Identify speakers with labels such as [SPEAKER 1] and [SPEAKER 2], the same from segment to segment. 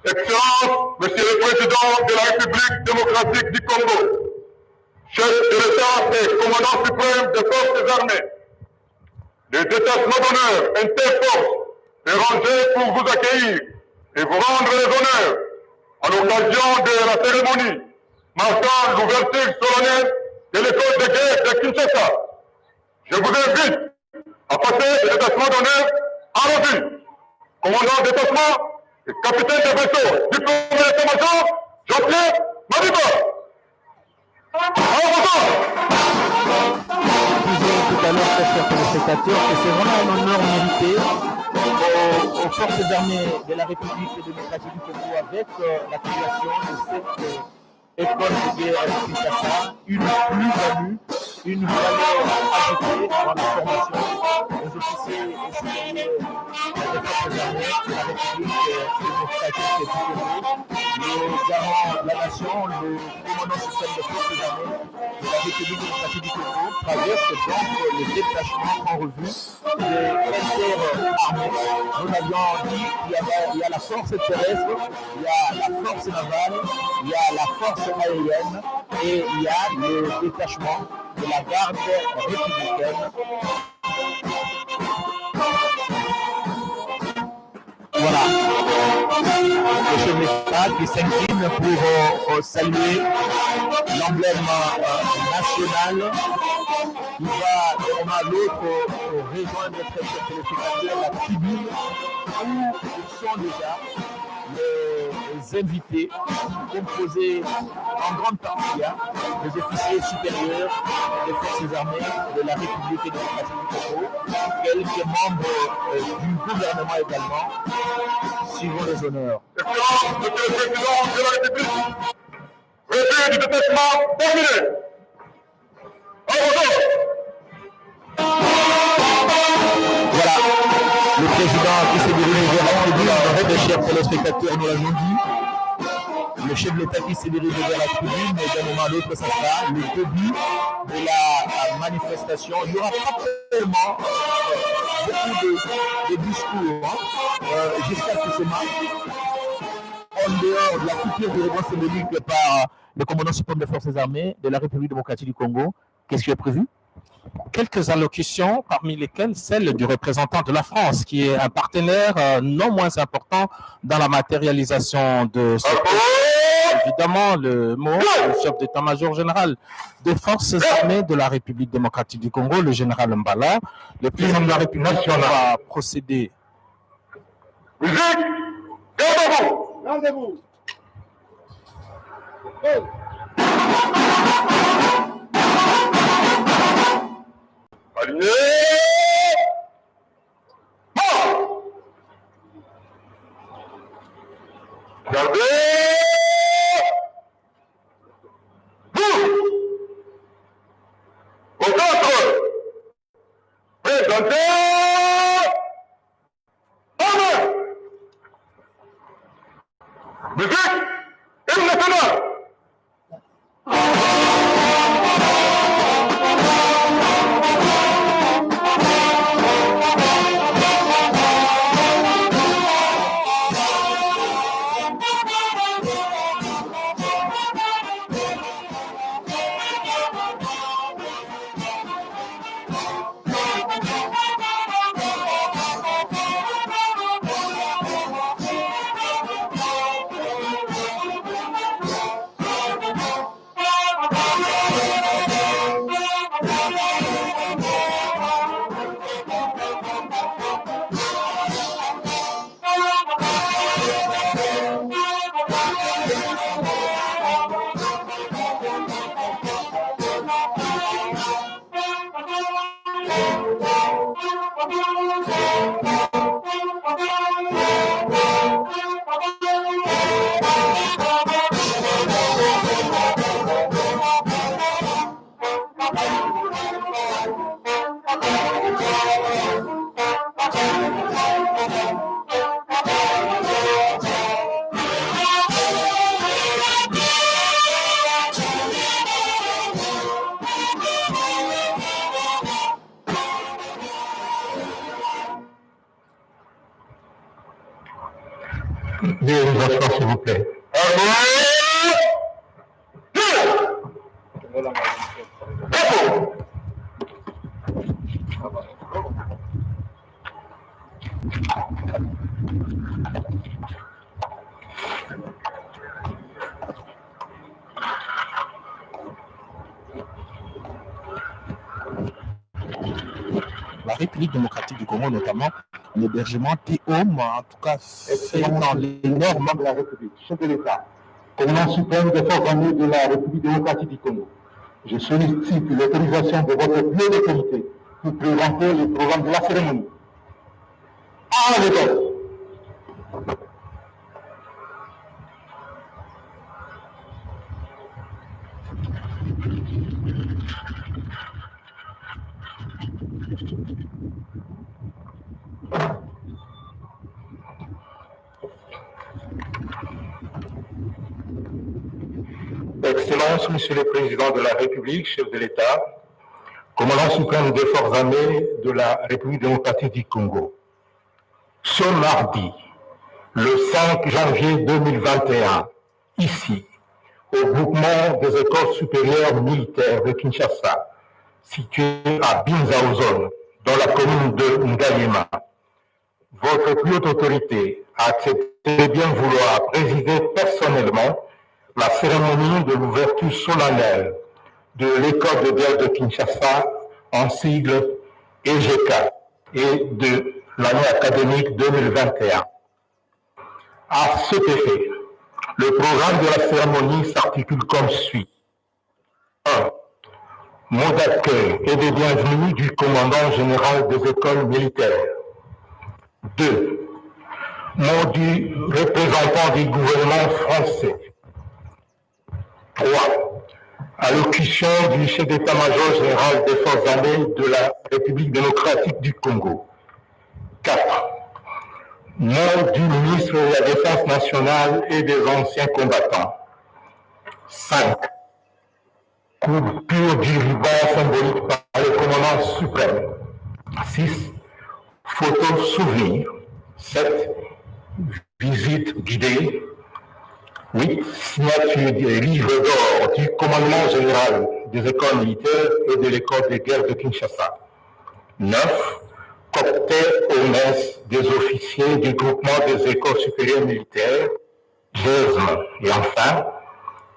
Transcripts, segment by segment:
[SPEAKER 1] Excellence, Monsieur le Président de la République démocratique du Congo, chef de l'État et commandant suprême des forces armées, les détachements d'honneur Interforce est rangé pour vous accueillir et vous rendre les honneurs à l'occasion de la cérémonie marquant l'ouverture solennelle de l'école de guerre de Kinshasa. Je vous invite à passer le détachement d'honneur en revue. Commandant de détachement et capitaine de vaisseau, diplômé d'état-major, Jean-Pierre Mariba.
[SPEAKER 2] Tout à l'heure, très chers téléspectateurs, que c'est vraiment un honneur mérité aux forces armées de la République démocratique du Congo avec la création de cette école de guerre à Kinshasa, une plus-value, une valeur ajoutée dans la formation des officiers et supérieurs des forces armées de la République démocratique du Congo, le garant de la nation, le commandant suprême des forces armées de la République démocratique du Congo traverse donc les détachements en revue des interarmées. Nous avions dit qu'il y a la force terrestre, il y a la force navale, il y a la force aérienne et il y a le détachement de la garde républicaine. Voilà, le chef de l'État qui s'incline pour saluer l'emblème national qui va d'un à l'autre rejoindre très chers téléspectateurs la tribune où ils sont déjà les invités composés en grande partie des officiers supérieurs des forces armées de la République démocratique du Congo, quelques membres du gouvernement également, suivant les honneurs.
[SPEAKER 1] Excellence, Monsieur le Président de la République, revue du détachement terminé.
[SPEAKER 2] Voilà, le président qui s'est dirigé vers la tribune, mes chers téléspectateurs, nous l'avons dit. Le chef de l'État qui s'est dirigé vers la tribune, et d'un moment à l'autre, ça sera le début de la manifestation. Il n'y aura pas tellement beaucoup de discours jusqu'à ce moment. En dehors de la coupure du réunion symbolique par le commandant suprême des forces armées de la République démocratique du Congo, qu'est-ce qui est prévu?
[SPEAKER 3] Quelques allocutions, parmi lesquelles celle du représentant de la France, qui est un partenaire non moins important dans la matérialisation de ce évidemment le mot du chef d'état-major général des forces armées de la République démocratique du Congo, le général Mbala. Le président de la République va procéder.
[SPEAKER 1] Musique, gardez-vous.
[SPEAKER 4] Rendez-vous.
[SPEAKER 1] Aligné. Marche. Gardez. Bouge. Au centre. Présentez. Armes. Musique. Hymne national.
[SPEAKER 4] Veuillez vous asseoir, s'il vous plaît.
[SPEAKER 3] La République démocratique du Congo, notamment l'hébergement TIOM, en tout cas, c'est dans les normes
[SPEAKER 4] de la République, chef de l'État, commandant suprême des forces armées de la République démocratique du Congo. Je sollicite l'autorisation de votre plus haute autorité pour présenter le programme de la cérémonie. À la méthode.
[SPEAKER 1] Excellence, Monsieur le Président de la République, chef de l'État, commandant suprême des forces armées de la République démocratique du Congo. Ce mardi, le 5 janvier 2021, ici, au groupement des écoles supérieures militaires de Kinshasa, situé à Binzaozone, dans la commune de Ngaliema, votre plus haute autorité a accepté de bien vouloir présider personnellement la cérémonie de l'ouverture solennelle de l'école de guerre de Kinshasa, en sigle EGK, et de l'année académique 2021. À cet effet, le programme de la cérémonie s'articule comme suit. 1. Mot d'accueil et de bienvenue du commandant général des écoles militaires. 2. Mot du représentant du gouvernement français. 3. Allocution du chef d'état-major général des forces armées de la République démocratique du Congo. 4. Mot du ministre de la Défense nationale et des anciens combattants. 5. Coupure du ruban symbolique par le commandant suprême. 6. Photo souvenir. 7. Visite guidée. 8. Signature des livres d'or du commandement général des écoles militaires et de l'école de guerre de Kinshasa. 9. Cocktail aux messes des officiers du groupement des écoles supérieures militaires, GESM. Et enfin,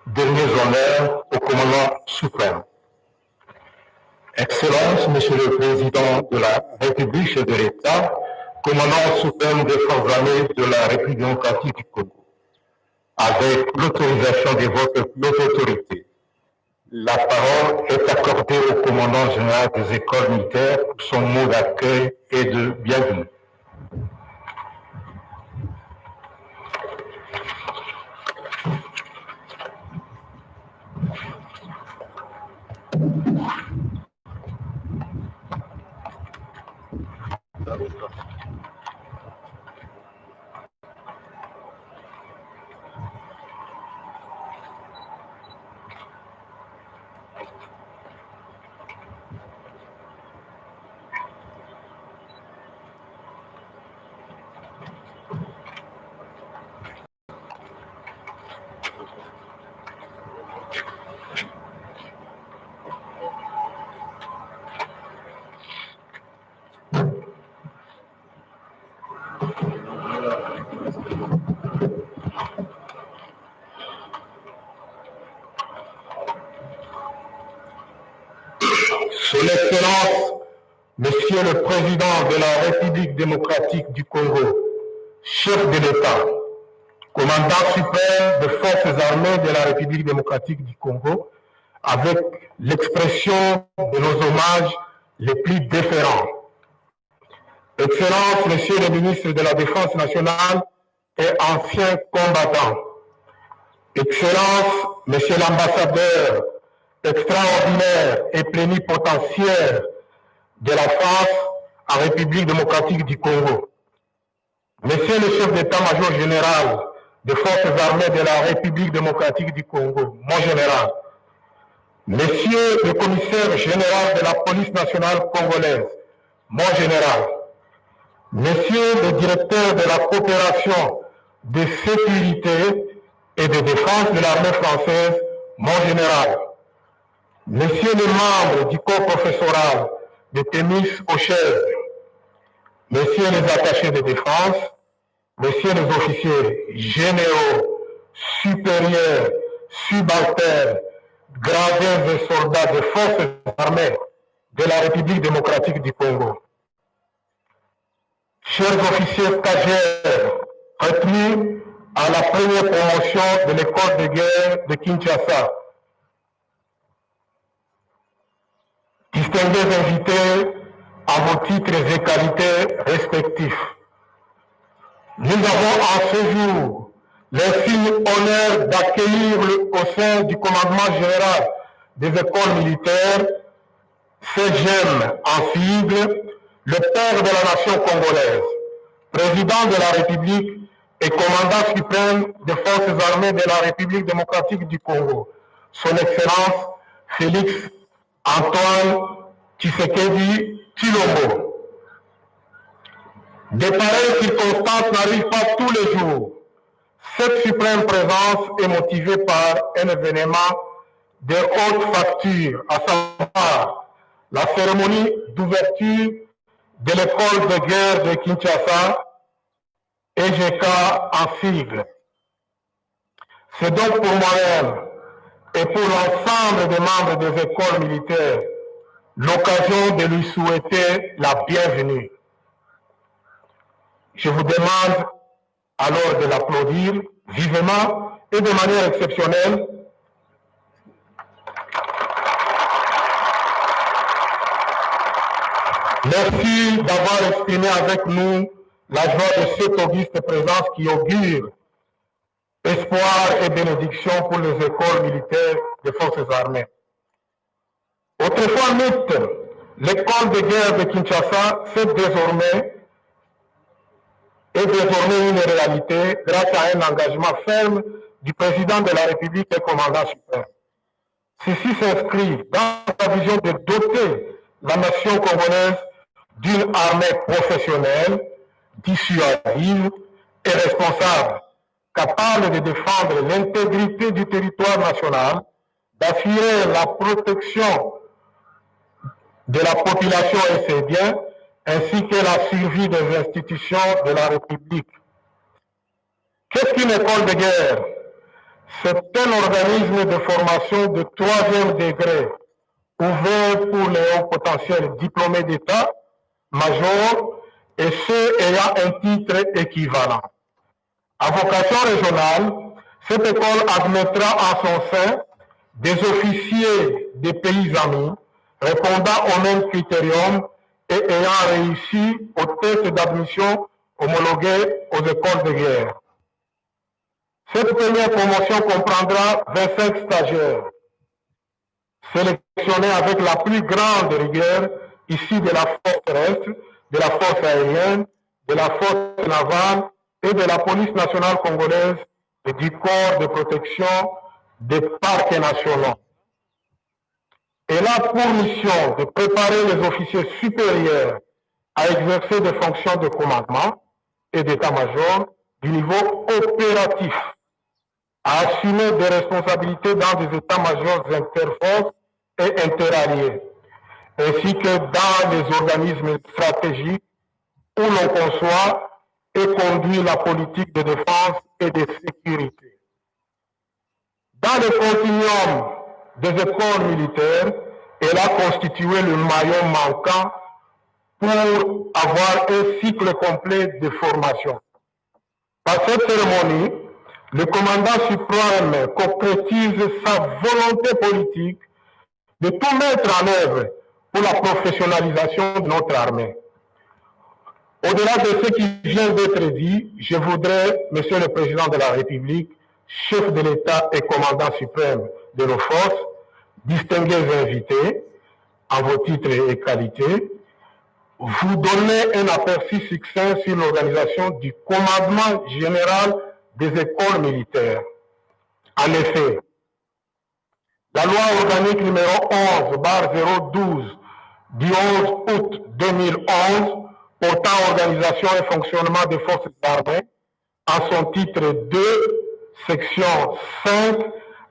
[SPEAKER 1] derniers honneurs au commandant suprême. Excellence, Monsieur le Président de la République, chef de l'État, commandant suprême des forces armées de la République démocratique du Congo, avec l'autorisation de votre autorité,
[SPEAKER 4] La parole est accordée au commandant général des écoles militaires pour son mot d'accueil et de bienvenue. Son Excellence, Monsieur le Président de la République démocratique du Congo, chef de l'État, commandant suprême des forces armées de la République démocratique du Congo, avec l'expression de nos hommages les plus déférents. Excellence, Monsieur le ministre de la Défense nationale et ancien combattant. Excellence, Monsieur l'ambassadeur extraordinaire et plénipotentiaire de la France en République démocratique du Congo. Monsieur le chef d'état-major général des forces armées de la République démocratique du Congo, mon général. Monsieur le commissaire général de la police nationale congolaise, mon général. Monsieur le directeur de la coopération de sécurité et de défense de l'armée française, mon général. Messieurs les membres du corps professoral de Témis au chef, messieurs les attachés de défense, messieurs les officiers généraux, supérieurs, subalternes, gradés et soldats des forces armées de la République démocratique du Congo. Chers officiers stagiaires, retenus à la première promotion de l'école de guerre de Kinshasa, distingués invités à vos titres et qualités respectifs. Nous avons en ce jour l'insigne honneur d'accueillir au sein du commandement général des écoles militaires, CGM en sigle, le père de la nation congolaise, président de la République et commandant suprême des forces armées de la République démocratique du Congo, son Excellence Félix Antoine Tshisekedi Tshilombo. De pareilles circonstances n'arrivent pas tous les jours. Cette suprême présence est motivée par un événement de haute facture, à savoir la cérémonie d'ouverture de l'école de guerre de Kinshasa, EGK en sigle. C'est donc pour moi-même et pour l'ensemble des membres des écoles militaires l'occasion de lui souhaiter la bienvenue. Je vous demande alors de l'applaudir vivement et de manière exceptionnelle. Merci d'avoir exprimé avec nous la joie de cette auguste présence qui augure espoir et bénédiction pour les écoles militaires des forces armées. Autrefois mythe, l'école de guerre de Kinshasa est désormais une réalité grâce à un engagement ferme du président de la République et commandant suprême. Ceci s'inscrit dans la vision de doter la nation congolaise d'une armée professionnelle, dissuasive et responsable, capable de défendre l'intégrité du territoire national, d'assurer la protection de la population et ses biens, ainsi que la survie des institutions de la République. Qu'est-ce qu'une école de guerre? C'est un organisme de formation de 3e degré, ouvert pour les hauts potentiels diplômés d'État, majors, et ceux ayant un titre équivalent. À vocation régionale, cette école admettra en son sein
[SPEAKER 5] des officiers des pays amis répondant au même critérium et ayant réussi au test d'admission homologué aux écoles de guerre. Cette première promotion comprendra 25 stagiaires sélectionnés avec la plus grande rigueur issus de la force terrestre, de la force aérienne, de la force navale et de la police nationale congolaise et du corps de protection des parcs nationaux. Elle a pour mission de préparer les officiers supérieurs à exercer des fonctions de commandement et d'état-major du niveau opératif, à assumer des responsabilités dans des états-majors interforces et interalliés, ainsi que dans les organismes stratégiques où l'on conçoit et conduit la politique de défense et de sécurité. Dans le continuum des écoles militaires, elle a constitué le maillon manquant pour avoir un cycle complet de formation. Par cette cérémonie, le commandant suprême concrétise sa volonté politique de tout mettre en œuvre pour la professionnalisation de notre armée. Au-delà de ce qui vient d'être dit, je voudrais, Monsieur le Président de la République, chef de l'État et commandant suprême de nos forces, distingués invités, en vos titres et qualités, vous donner un aperçu succinct sur l'organisation du commandement général des écoles militaires. En effet, la loi organique numéro 11/012 du 11 août 2011 portant organisation et fonctionnement des forces armées, en son titre 2, section 5,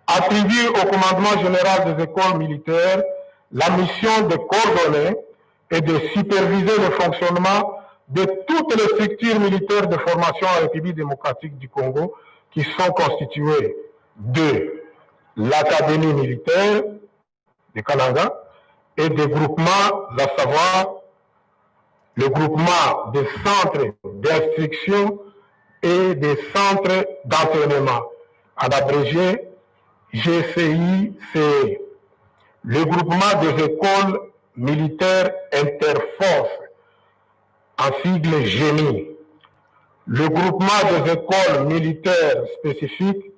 [SPEAKER 5] attribue au commandement général des écoles militaires la mission de coordonner et de superviser le fonctionnement de toutes les structures militaires de formation en République démocratique du Congo qui sont constituées de l'Académie militaire de Kananga et des groupements, à savoir le groupement des centres d'instruction et des centres d'entraînement, en abrégé GCI-CE, le groupement des écoles militaires interforces, en sigle GEMI, le groupement des écoles militaires spécifiques,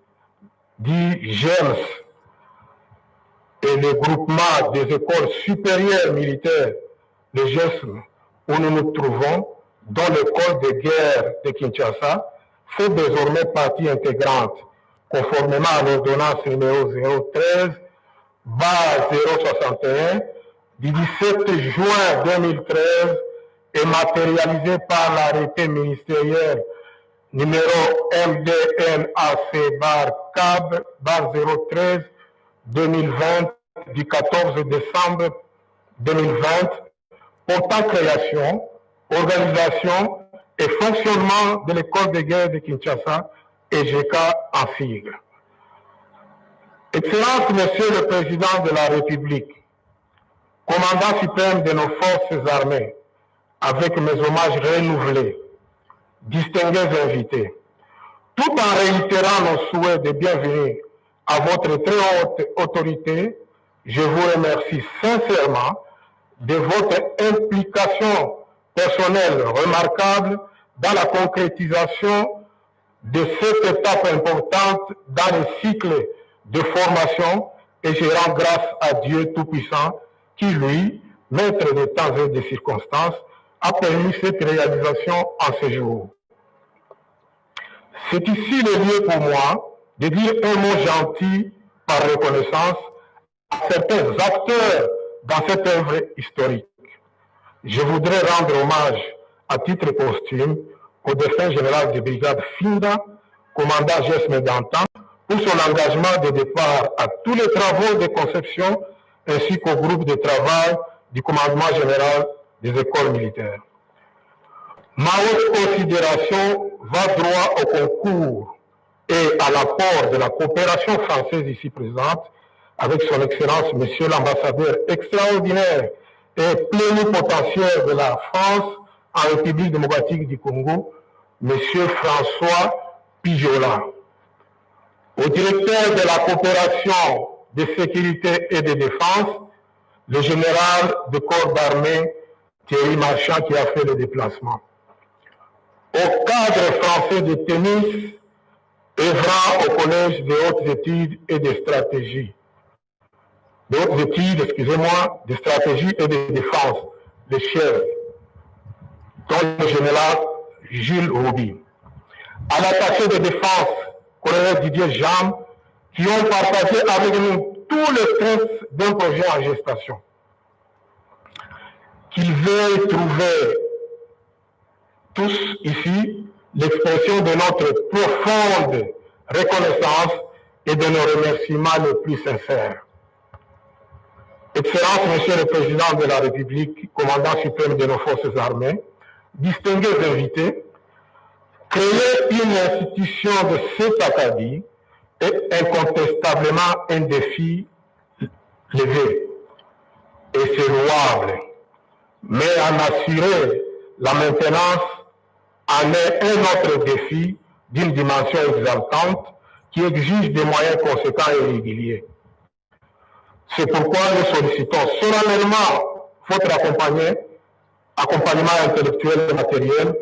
[SPEAKER 5] dit GEMS, et le groupement des écoles supérieures militaires, le GESM, où nous nous trouvons, dont l'école de guerre de Kinshasa, fait désormais partie intégrante, conformément à l'ordonnance numéro 013/061 du 17 juin 2013 et matérialisée par l'arrêté ministériel numéro MDNAC/CAB/013/2020 du 14 décembre 2020 portant création, organisation et fonctionnement de l'école de guerre de Kinshasa, EGK en sigle. Excellence, Monsieur le Président de la République, commandant suprême de nos forces armées, avec mes hommages renouvelés, distingués invités, tout en réitérant nos souhaits de bienvenue à votre très haute autorité, je vous remercie sincèrement de votre implication personnelle remarquable dans la concrétisation de cette étape importante dans le cycle de formation, et je rends grâce à Dieu Tout-Puissant qui, lui, maître des temps et des circonstances, a permis cette réalisation en ce jour. C'est ici le lieu pour moi de dire un mot gentil par reconnaissance à certains acteurs dans cette œuvre historique. Je voudrais rendre hommage à titre posthume au défunt général de brigade Finda, commandant Gesme d'antan, pour son engagement de départ à tous les travaux de conception ainsi qu'au groupe de travail du commandement général des écoles militaires. Ma haute considération va droit au concours et à l'apport de la coopération française ici présente avec son Excellence, Monsieur l'ambassadeur extraordinaire et plénipotentiaire de la France en République démocratique du Congo, Monsieur François Pijola. Au directeur de la coopération de sécurité et de défense, le général de corps d'armée Thierry Marchand qui a fait le déplacement. Au cadre français de tennis, œuvrant au collège des hautes études et de stratégie. De hautes études, excusez-moi, de stratégie et de défense, le chef, dont le général Jules Rouby. À l'attaché de défense, colonel Didier Jean, qui ont partagé avec nous tout le stress d'un projet en gestation. Qu'ils veuillent trouver tous ici l'expression de notre profonde reconnaissance et de nos remerciements les plus sincères. Excellence, Monsieur le Président de la République, commandant suprême de nos forces armées, distingués invités, créer une institution de cet acabit est incontestablement un défi levé et c'est louable, mais en assurer la maintenance en est un autre défi d'une dimension exaltante qui exige des moyens conséquents et réguliers. C'est pourquoi nous sollicitons solennellement votre accompagnement intellectuel et matériel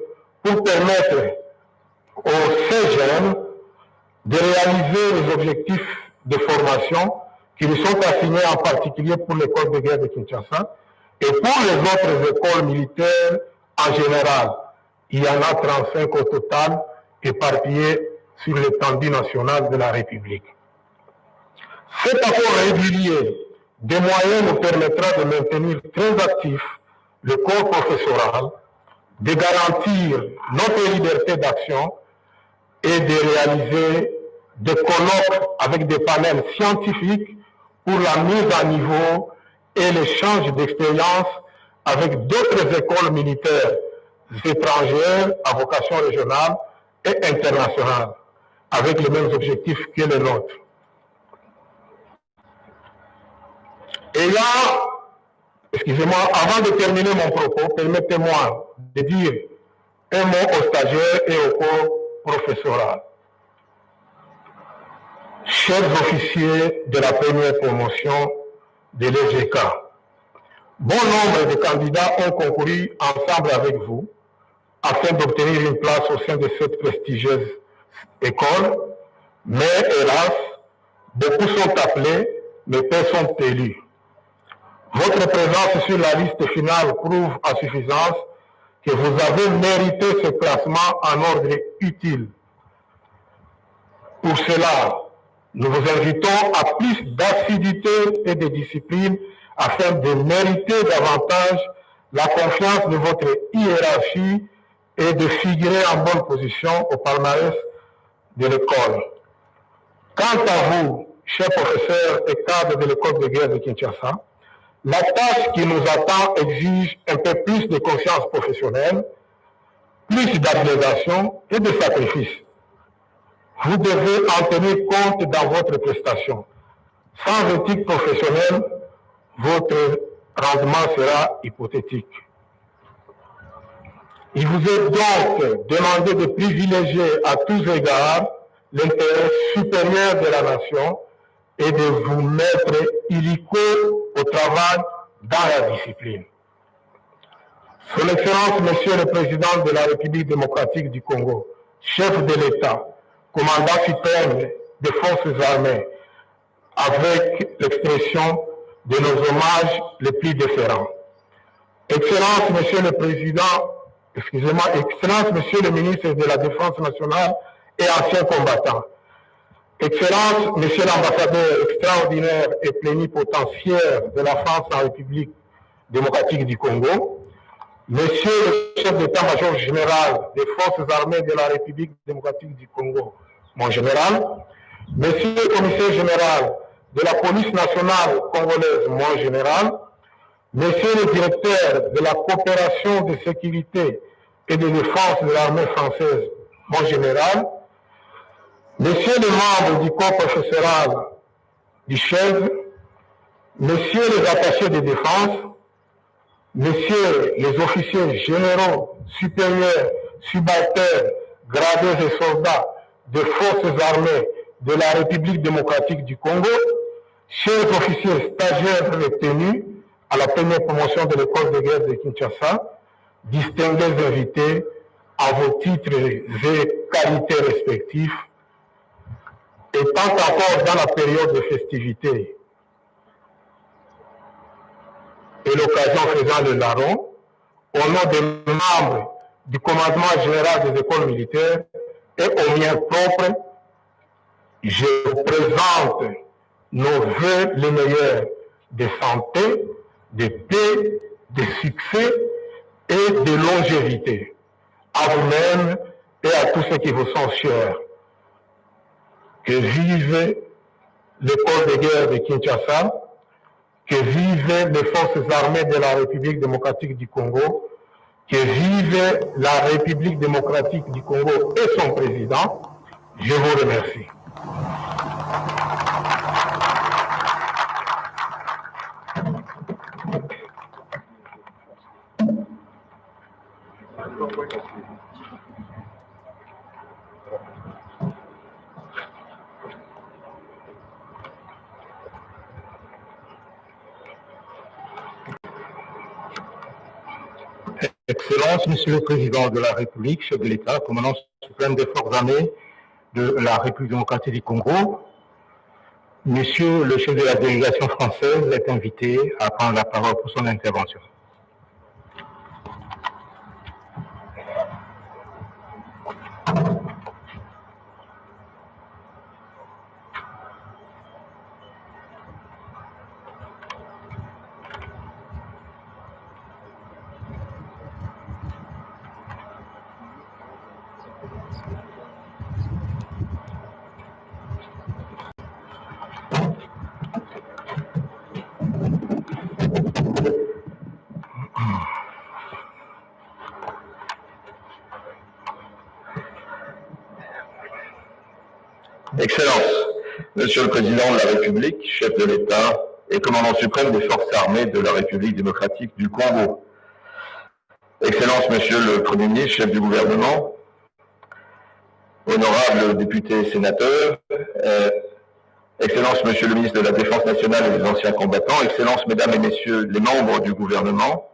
[SPEAKER 5] pour permettre aux CGM de réaliser les objectifs de formation qui lui sont assignés en particulier pour l'école de guerre de Kinshasa et pour les autres écoles militaires en général. Il y en a 35 au total éparpillées sur l'étendue nationale de la République. Cet apport régulier des moyens nous permettra de maintenir très actif le corps professoral, de garantir notre liberté d'action et de réaliser des colloques avec des panels scientifiques pour la mise à niveau et l'échange d'expériences avec d'autres écoles militaires étrangères à vocation régionale et internationale, avec les mêmes objectifs que les nôtres. Excusez-moi, avant de terminer mon propos, permettez-moi de dire un mot aux stagiaires et au corps professoral. Chers officiers de la première promotion de l'EGK, bon nombre de candidats ont concouru ensemble avec vous afin d'obtenir une place au sein de cette prestigieuse école, mais hélas, beaucoup sont appelés, mais peu sont élus. Votre présence sur la liste finale prouve à suffisance que vous avez mérité ce classement en ordre utile. Pour cela, nous vous invitons à plus d'assiduité et de discipline afin de mériter davantage la confiance de votre hiérarchie et de figurer en bonne position au palmarès de l'école. Quant à vous, chers professeurs et cadres de l'école de guerre de Kinshasa, la tâche qui nous attend exige un peu plus de conscience professionnelle, plus d'abnégation et de sacrifice. Vous devez en tenir compte dans votre prestation. Sans éthique professionnelle, votre rendement sera hypothétique. Il vous est donc demandé de privilégier à tous égards l'intérêt supérieur de la nation et de vous mettre illico au travail dans la discipline. Son Excellence, Monsieur le Président de la République démocratique du Congo, chef de l'État, commandant suprême des forces armées, avec l'expression de nos hommages les plus déférents. Excellence, Monsieur le Président, excusez-moi, Excellence, Monsieur le Ministre de la Défense nationale et ancien combattant, Excellence, Monsieur l'ambassadeur extraordinaire et plénipotentiaire de la France en République démocratique du Congo, Monsieur le chef d'état-major général des forces armées de la République démocratique du Congo, mon général, Monsieur le commissaire général de la police nationale congolaise, mon général, Monsieur le directeur de la coopération de sécurité et de défense de l'armée française, mon général, Messieurs les membres du corps professoral du chef, Messieurs les attachés de défense, Messieurs les officiers généraux, supérieurs, subalternes, gradés et soldats des forces armées de la République démocratique du Congo, chers officiers stagiaires retenus à la première promotion de l'école de guerre de Kinshasa, distingués invités à vos titres et qualités respectifs, étant encore dans la période de festivité et l'occasion faisant le larron, au nom des membres du commandement général des écoles militaires et aux miens propres, je vous présente nos vœux les meilleurs de santé, de paix, de succès et de longévité à vous-même et à tous ceux qui vous sont chers. Que vive l'école de guerre de Kinshasa, que vivent les forces armées de la République démocratique du Congo, que vive la République démocratique du Congo et son président. Je vous remercie.
[SPEAKER 4] Excellences, Monsieur le Président de la République, chef de l'État, commandant suprême des forces armées de la République démocratique du Congo, Monsieur le chef de la délégation française est invité à prendre la parole pour son intervention.
[SPEAKER 1] Excellences, Monsieur le Président de la République, chef de l'État et commandant suprême des forces armées de la République démocratique du Congo. Excellences, Monsieur le Premier ministre, chef du gouvernement, honorables députés et sénateurs, Excellences, Monsieur le ministre de la Défense nationale et des anciens combattants, Excellences, Mesdames et Messieurs les membres du gouvernement,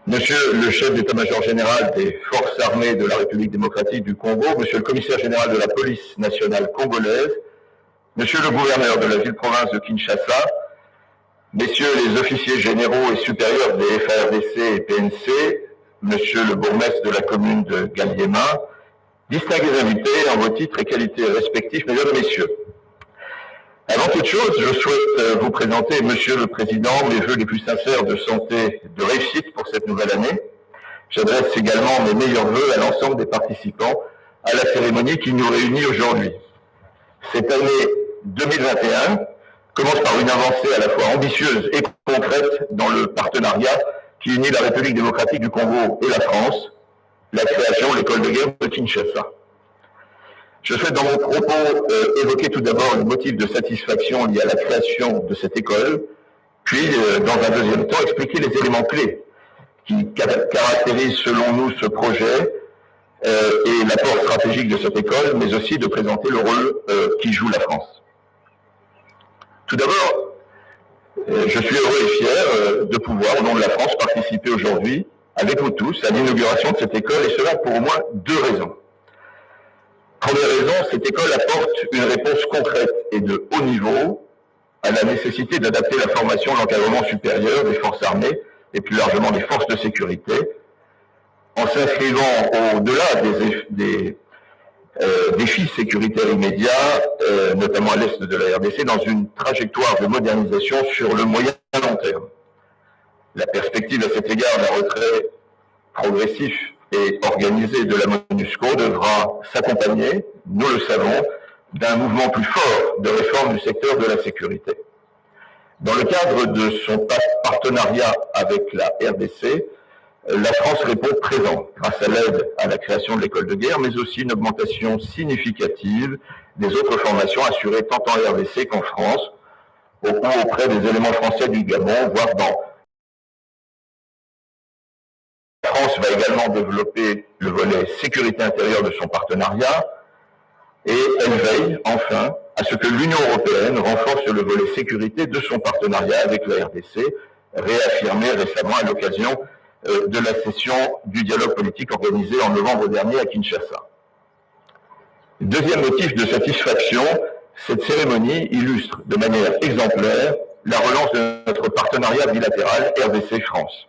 [SPEAKER 1] Monsieur le chef d'état-major général des forces armées de la République démocratique du Congo, Monsieur le commissaire général de la police nationale congolaise, Monsieur le gouverneur de la ville-province de Kinshasa, Messieurs les officiers généraux et supérieurs des FARDC et PNC, Monsieur le bourgmestre de la commune de Galliema, distingués invités en vos titres et qualités respectifs, Mesdames et Messieurs. Avant toute chose, je souhaite vous présenter, Monsieur le Président, mes vœux les plus sincères de santé et de réussite pour cette nouvelle année. J'adresse également mes meilleurs vœux à l'ensemble des participants à la cérémonie qui nous réunit aujourd'hui. Cette année 2021 commence par une avancée à la fois ambitieuse et concrète dans le partenariat qui unit la République démocratique du Congo et la France, la création de l'école de guerre de Kinshasa. Je souhaite dans mon propos évoquer tout d'abord le motif de satisfaction lié à la création de cette école, puis dans un deuxième temps expliquer les éléments clés qui caractérisent selon nous ce projet et l'apport stratégique de cette école, mais aussi de présenter le rôle qu'y joue la France. Tout d'abord, je suis heureux et fier de pouvoir, au nom de la France, participer aujourd'hui, avec vous tous, à l'inauguration de cette école, et cela pour au moins deux raisons. Première raison, cette école apporte une réponse concrète et de haut niveau à la nécessité d'adapter la formation et l'encadrement supérieur des forces armées et plus largement des forces de sécurité, en s'inscrivant au-delà des défis sécuritaires immédiats, notamment à l'est de la RDC, dans une trajectoire de modernisation sur le moyen et long terme. La perspective à cet égard d'un retrait progressif et organisé de la MONUSCO devra s'accompagner, nous le savons, d'un mouvement plus fort de réforme du secteur de la sécurité. Dans le cadre de son partenariat avec la RDC, la France répond présent grâce à l'aide à la création de l'école de guerre, mais aussi une augmentation significative des autres formations assurées tant en RDC qu'en France, auprès des éléments français du Gabon, voire dans. La France va également développer le volet sécurité intérieure de son partenariat, Et elle veille, enfin, à ce que l'Union européenne renforce le volet sécurité de son partenariat avec la RDC, réaffirmé récemment à l'occasion de la session du dialogue politique organisé en novembre dernier à Kinshasa. Deuxième motif de satisfaction, cette cérémonie illustre de manière exemplaire la relance de notre partenariat bilatéral RDC-France.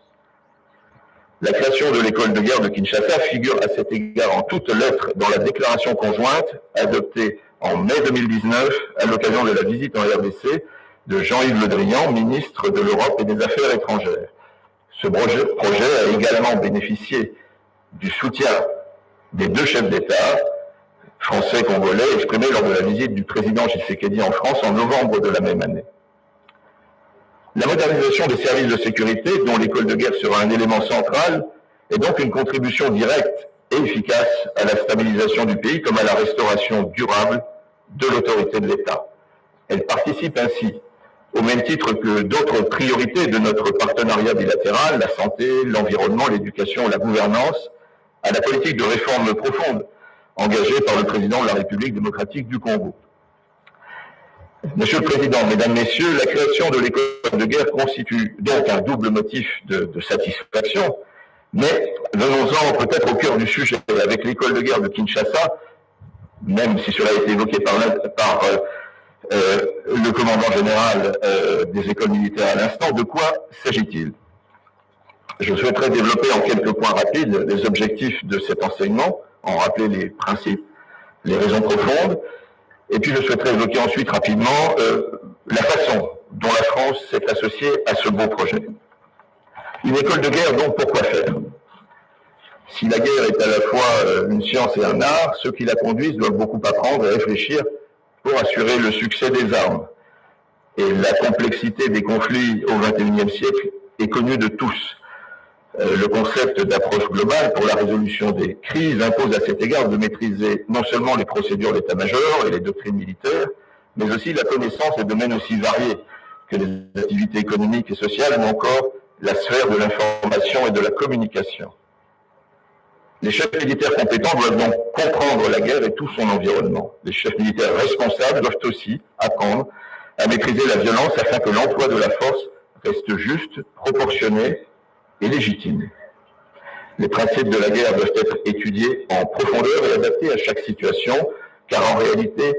[SPEAKER 1] La création de l'école de guerre de Kinshasa figure à cet égard en toutes lettres dans la déclaration conjointe adoptée en mai 2019 à l'occasion de la visite en RDC de Jean-Yves Le Drian, ministre de l'Europe et des Affaires étrangères. Ce projet a également bénéficié du soutien des deux chefs d'État, français-congolais, exprimé lors de la visite du président Tshisekedi en France en novembre de la même année. La modernisation des services de sécurité, dont l'école de guerre sera un élément central, est donc une contribution directe et efficace à la stabilisation du pays comme à la restauration durable de l'autorité de l'État. Elle participe ainsi, au même titre que d'autres priorités de notre partenariat bilatéral, la santé, l'environnement, l'éducation, la gouvernance, à la politique de réforme profonde engagée par le président de la République démocratique du Congo. Monsieur le Président, Mesdames, Messieurs, la création de l'école de guerre constitue donc un double motif de satisfaction, mais venons-en peut-être au cœur du sujet. Avec l'école de guerre de Kinshasa, même si cela a été évoqué par le commandant général des écoles militaires à l'instant, de quoi s'agit-il? Je souhaiterais développer en quelques points rapides les objectifs de cet enseignement, en rappeler les principes, les raisons profondes, et puis je souhaiterais évoquer ensuite rapidement la façon dont la France s'est associée à ce beau projet. Une école de guerre, donc, pourquoi faire? Si la guerre est à la fois une science et un art, ceux qui la conduisent doivent beaucoup apprendre et réfléchir pour assurer le succès des armes. Et la complexité des conflits au XXIe siècle est connue de tous. Le concept d'approche globale pour la résolution des crises impose à cet égard de maîtriser non seulement les procédures d'état-major et les doctrines militaires, mais aussi la connaissance des domaines aussi variés que les activités économiques et sociales, ou encore la sphère de l'information et de la communication. Les chefs militaires compétents doivent donc comprendre la guerre et tout son environnement. Les chefs militaires responsables doivent aussi apprendre à maîtriser la violence afin que l'emploi de la force reste juste, proportionné et légitime. Les principes de la guerre doivent être étudiés en profondeur et adaptés à chaque situation, car en réalité,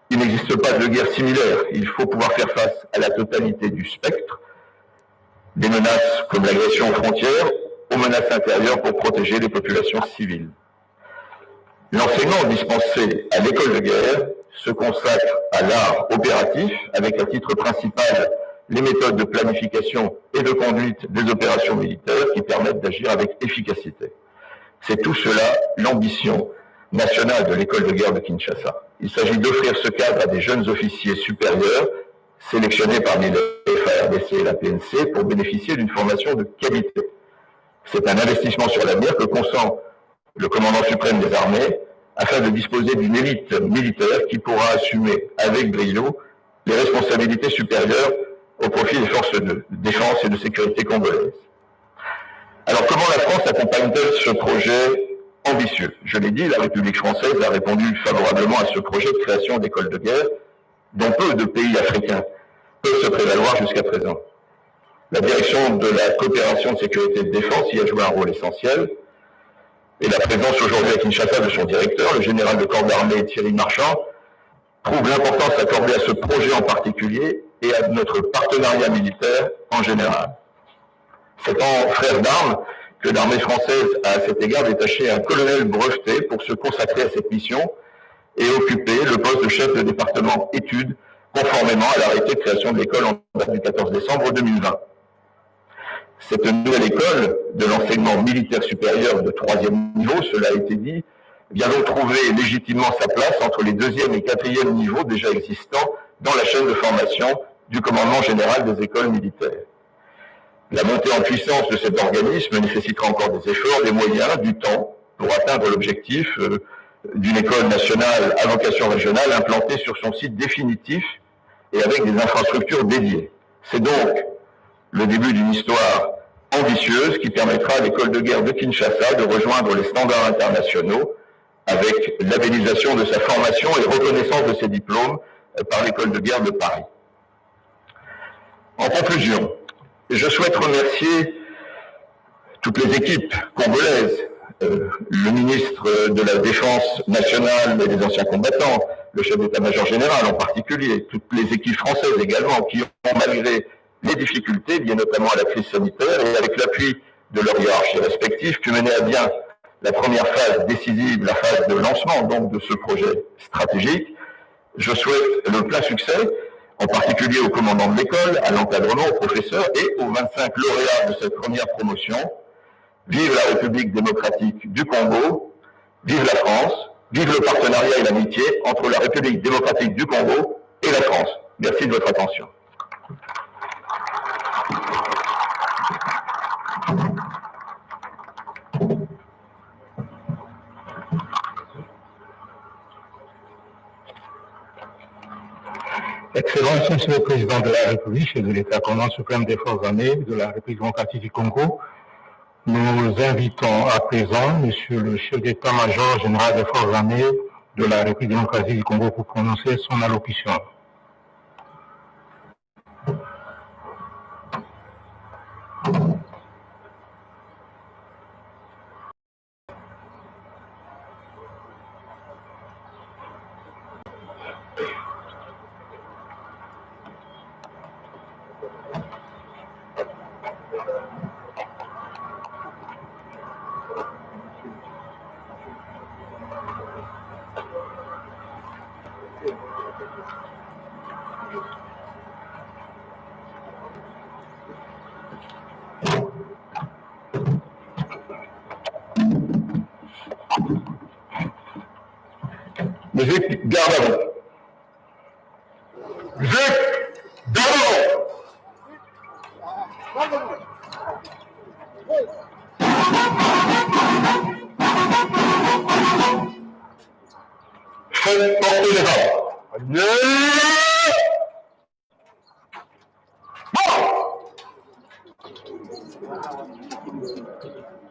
[SPEAKER 1] il n'existe pas de guerre similaire. Il faut pouvoir faire face à la totalité du spectre, des menaces comme l'agression aux frontières, aux menaces intérieures pour protéger les populations civiles. L'enseignement dispensé à l'école de guerre se consacre à l'art opératif, avec à titre principal les méthodes de planification et de conduite des opérations militaires qui permettent d'agir avec efficacité. C'est tout cela l'ambition nationale de l'école de guerre de Kinshasa. Il s'agit d'offrir ce cadre à des jeunes officiers supérieurs sélectionnés parmi les FARDC et la PNC pour bénéficier d'une formation de qualité. C'est un investissement sur l'avenir que consent le commandant suprême des armées afin de disposer d'une élite militaire qui pourra assumer avec brio les responsabilités supérieures au profit des forces de défense et de sécurité congolaises. Alors comment la France accompagne-t-elle ce projet ambitieux? Je l'ai dit, la République française a répondu favorablement à ce projet de création d'écoles de guerre dont peu de pays africains peuvent se prévaloir jusqu'à présent. La direction de la coopération de sécurité et de défense y a joué un rôle essentiel, et la présence aujourd'hui à Kinshasa de son directeur, le général de corps d'armée Thierry Marchand, prouve l'importance accordée à ce projet en particulier et à notre partenariat militaire en général. C'est en frère d'armes que l'armée française a à cet égard détaché un colonel breveté pour se consacrer à cette mission et occuper le poste de chef de département études conformément à l'arrêté de création de l'école en date du 14 décembre 2020. Cette nouvelle école de l'enseignement militaire supérieur de 3e niveau, cela a été dit, vient donc trouver légitimement sa place entre les 2e et 4e niveaux déjà existants dans la chaîne de formation du commandement général des écoles militaires. La montée en puissance de cet organisme nécessitera encore des efforts, des moyens, du temps pour atteindre l'objectif d'une école nationale à vocation régionale implantée sur son site définitif et avec des infrastructures dédiées. C'est donc le début d'une histoire ambitieuse qui permettra à l'école de guerre de Kinshasa de rejoindre les standards internationaux avec labellisation de sa formation et reconnaissance de ses diplômes par l'École de guerre de Paris. En conclusion, je souhaite remercier toutes les équipes congolaises, le ministre de la Défense nationale et des anciens combattants, le chef d'état-major général en particulier, toutes les équipes françaises également, qui ont, malgré les difficultés liées notamment à la crise sanitaire et avec l'appui de leurs hiérarchies respectives, pu mener à bien la première phase décisive, la phase de lancement donc de ce projet stratégique. Je souhaite le plein succès, en particulier au commandant de l'école, à l'encadrement, aux professeurs et aux 25 lauréats de cette première promotion. Vive la République démocratique du Congo, vive la France, vive le partenariat et l'amitié entre la République démocratique du Congo et la France. Merci de votre attention.
[SPEAKER 4] Excellences, Monsieur le Président de la République, chef de l'État-commandant suprême des Forces armées de la République démocratique du Congo, nous invitons à présent Monsieur le chef d'état-major général des Forces armées de la République démocratique du Congo pour prononcer son allocution.
[SPEAKER 1] Musique, garde à vous. Musique, garde à vous. Faites porter les armes.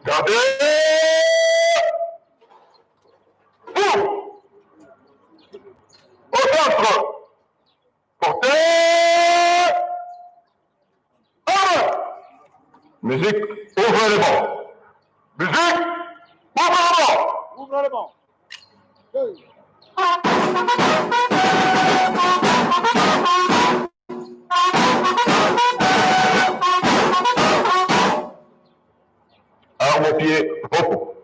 [SPEAKER 1] Gardez. Au centre. Portez. Musique, ouvrez les bancs. Musique, ouvrez les bancs. Ouvrez les bancs. Arme au pied, repos.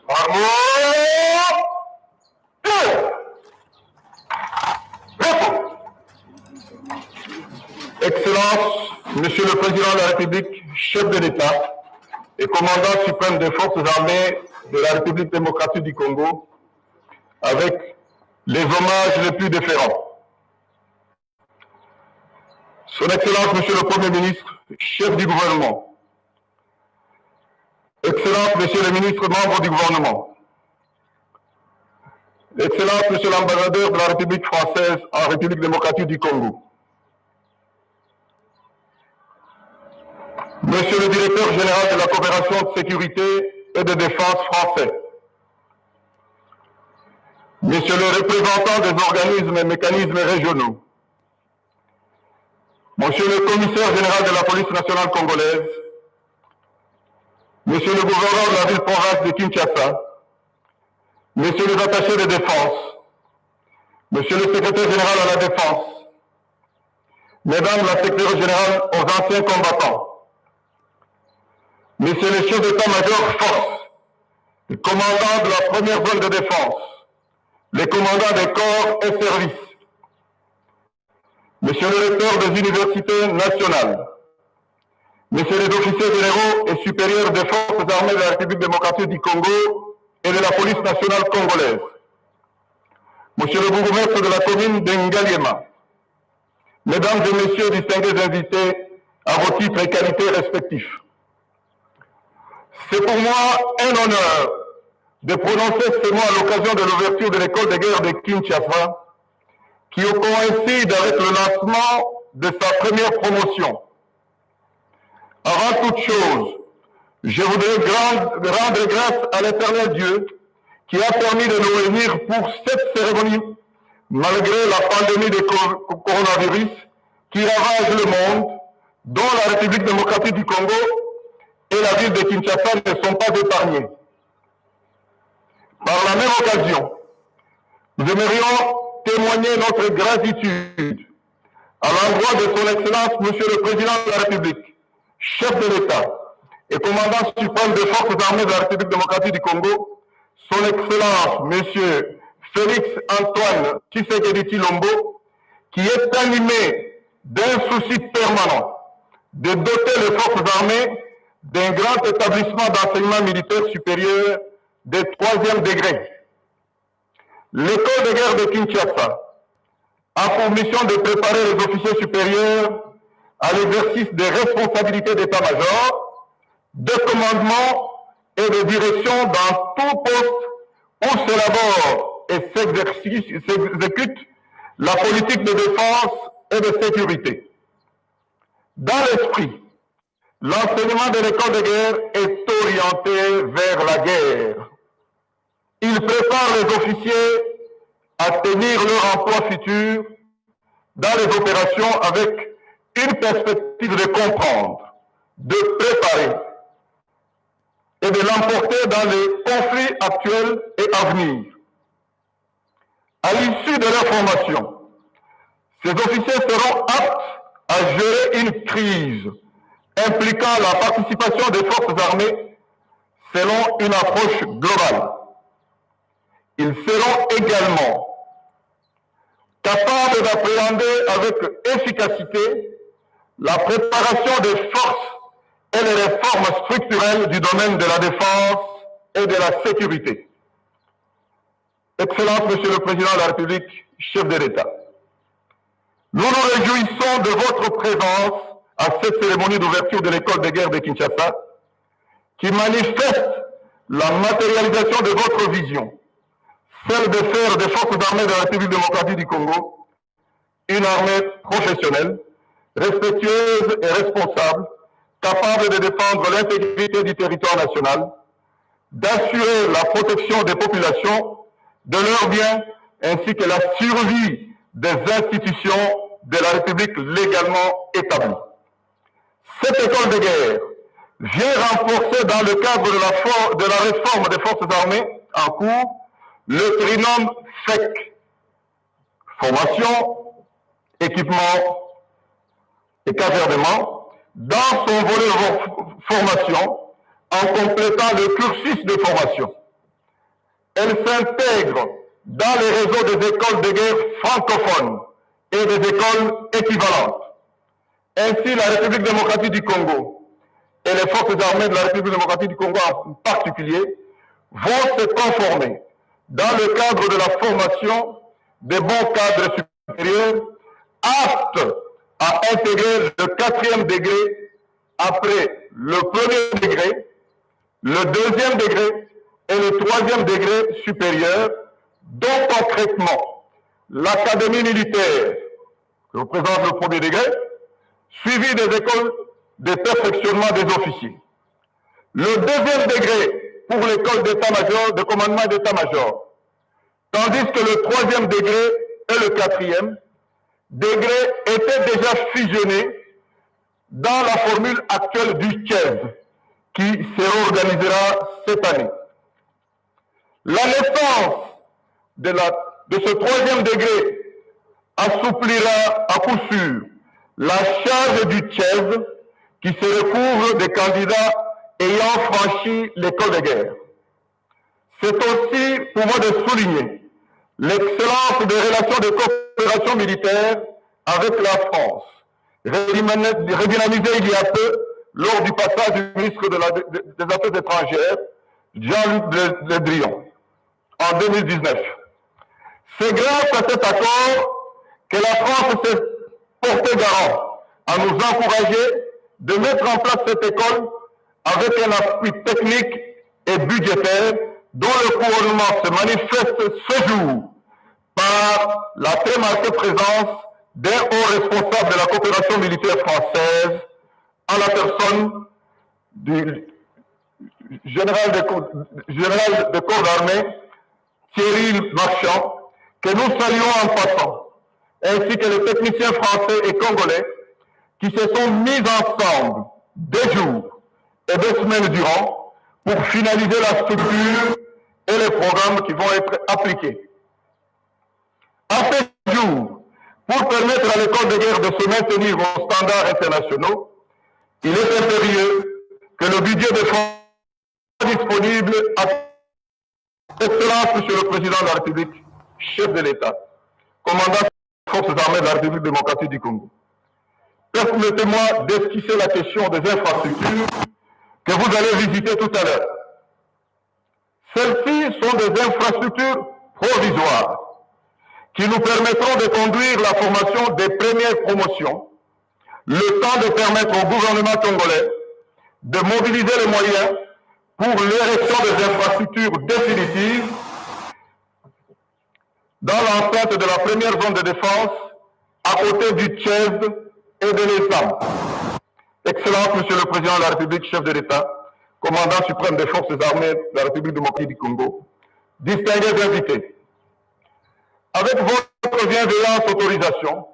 [SPEAKER 1] Arme au pied. Repos. Excellence, Monsieur le Président de la République, chef de l'État et commandant suprême des forces armées de la République démocratique du Congo, avec les hommages les plus déférents. Son Excellence, Monsieur le Premier ministre, chef du gouvernement. Excellence, Monsieur le ministre, membre du gouvernement. Excellence, Monsieur l'ambassadeur de la République française en République démocratique du Congo. Monsieur le directeur général de la coopération de sécurité et de défense français. Messieurs les représentants des organismes et mécanismes régionaux. Monsieur le commissaire général de la police nationale congolaise. Monsieur le gouverneur de la ville-province de Kinshasa. Messieurs les attachés de défense. Monsieur le secrétaire général à la défense. Mesdames la secrétaire générale aux anciens combattants. Messieurs les chefs d'état-major force, les commandants de la première zone de défense, les commandants des corps et services, messieurs les recteurs des universités nationales, messieurs les officiers généraux et supérieurs des forces armées de la République démocratique du Congo et de la police nationale congolaise, monsieur le bourgmestre de la commune d'Ngaliema, mesdames et messieurs distingués invités à vos titres et qualités respectifs. C'est pour moi un honneur de prononcer ce mot à l'occasion de l'ouverture de l'école de guerre de Kinshasa, qui coïncide avec le lancement de sa première promotion. Avant toute chose, je voudrais rendre grâce à l'Éternel Dieu qui a permis de nous réunir pour cette cérémonie, malgré la pandémie de coronavirus qui ravage le monde, dont la République démocratique du Congo et la ville de Kinshasa ne sont pas épargnés. Par la même occasion, nous aimerions témoigner notre gratitude à l'endroit de son Excellence, Monsieur le Président de la République, chef de l'État et commandant suprême des forces armées de la République démocratique du Congo, son Excellence, Monsieur Félix Antoine Tshisekedi Tshilombo, qui est animé d'un souci permanent de doter les forces armées d'un grand établissement d'enseignement militaire supérieur de 3e degré. L'école de guerre de Kinshasa a pour mission de préparer les officiers supérieurs à l'exercice des responsabilités d'état-major, de commandement et de direction dans tout poste où s'élabore et s'exécute la politique de défense et de sécurité. Dans l'esprit, l'enseignement de l'école de guerre est orienté vers la guerre. Il prépare les officiers à tenir leur emploi futur dans les opérations avec une perspective de comprendre, de préparer et de l'emporter dans les conflits actuels et à venir. À l'issue de leur formation, ces officiers seront aptes à gérer une crise impliquant la participation des forces armées selon une approche globale. Ils seront également capables d'appréhender avec efficacité la préparation des forces et les réformes structurelles du domaine de la défense et de la sécurité. Excellence, Monsieur le Président de la République, chef de l'État, nous nous réjouissons de votre présence à cette cérémonie d'ouverture de l'école de guerre de Kinshasa, qui manifeste la matérialisation de votre vision, celle de faire des forces armées de la République démocratique du Congo une armée professionnelle, respectueuse et responsable, capable de défendre l'intégrité du territoire national, d'assurer la protection des populations, de leurs biens, ainsi que la survie des institutions de la République légalement établies. Cette école de guerre vient renforcer dans le cadre de la réforme des forces armées en cours le trinôme FEC, formation, équipement et casernement, dans son volet formation, en complétant le cursus de formation. Elle s'intègre dans les réseaux des écoles de guerre francophones et des écoles équivalentes. Ainsi, la République démocratique du Congo et les forces armées de la République démocratique du Congo en particulier vont se conformer dans le cadre de la formation des bons cadres supérieurs aptes à intégrer le 4e degré après le 1er degré, le 2e degré et le 3e degré supérieur, dont concrètement l'académie militaire, qui représente le 1er degré, suivi des écoles de perfectionnement des officiers. Le 2e degré pour l'école d'état-major, de commandement d'état-major, tandis que le 3e degré et le 4e degré étaient déjà fusionnés dans la formule actuelle du TCHEV, qui se réorganisera cette année. La naissance de ce 3e degré assouplira à coup sûr la charge du TCHEV qui se recouvre des candidats ayant franchi l'école de guerre. C'est aussi pour moi de souligner l'excellence des relations de coopération militaire avec la France, redynamisée il y a peu lors du passage du ministre des Affaires étrangères, Jean-Luc Le Drian, en 2019. C'est grâce à cet accord que la France s'est portée garant à nous encourager de mettre en place cette école avec un appui technique et budgétaire dont le couronnement se manifeste ce jour par la très marquée présence d'un haut responsable de la coopération militaire française en la personne du général de corps d'armée Thierry Marchand, que nous saluons en passant, ainsi que les techniciens français et congolais qui se sont mis ensemble des jours et des semaines durant pour finaliser la structure et les programmes qui vont être appliqués. À ce jour, pour permettre à l'école de guerre de se maintenir aux standards internationaux, il est impérieux que le budget de fonds disponible à Excellence, Monsieur le Président de la République, chef de l'État, commandant des forces armées de la République démocratique du Congo. Permettez-moi d'esquisser la question des infrastructures que vous allez visiter tout à l'heure. Celles-ci sont des infrastructures provisoires qui nous permettront de conduire la formation des premières promotions, le temps de permettre au gouvernement congolais de mobiliser les moyens pour l'érection des infrastructures définitives dans l'enceinte de la première zone de défense à côté du Tchèvre et de l'État. Excellence, Monsieur le Président de la République, chef de l'État, commandant suprême des forces armées de la République démocratique du Congo, distingués invités. Avec votre bienveillante autorisation,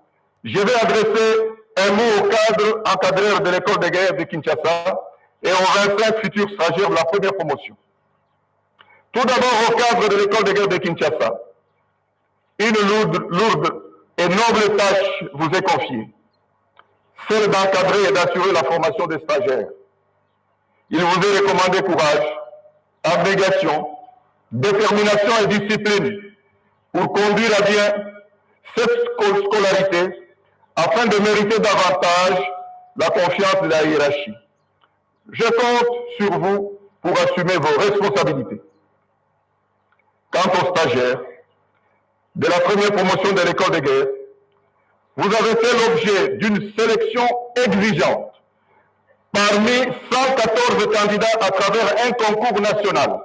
[SPEAKER 1] je vais adresser un mot au cadre encadreur de l'école de guerre de Kinshasa et aux 25 futurs stagiaires de la première promotion. Tout d'abord au cadre de l'école de guerre de Kinshasa, une lourde et noble tâche vous est confiée, celle d'encadrer et d'assurer la formation des stagiaires. Il vous est recommandé courage, abnégation, détermination et discipline pour conduire à bien cette scolarité afin de mériter davantage la confiance de la hiérarchie. Je compte sur vous pour assumer vos responsabilités. Quant aux stagiaires de la première promotion de l'école de guerre, vous avez fait l'objet d'une sélection exigeante parmi 114 candidats à travers un concours national.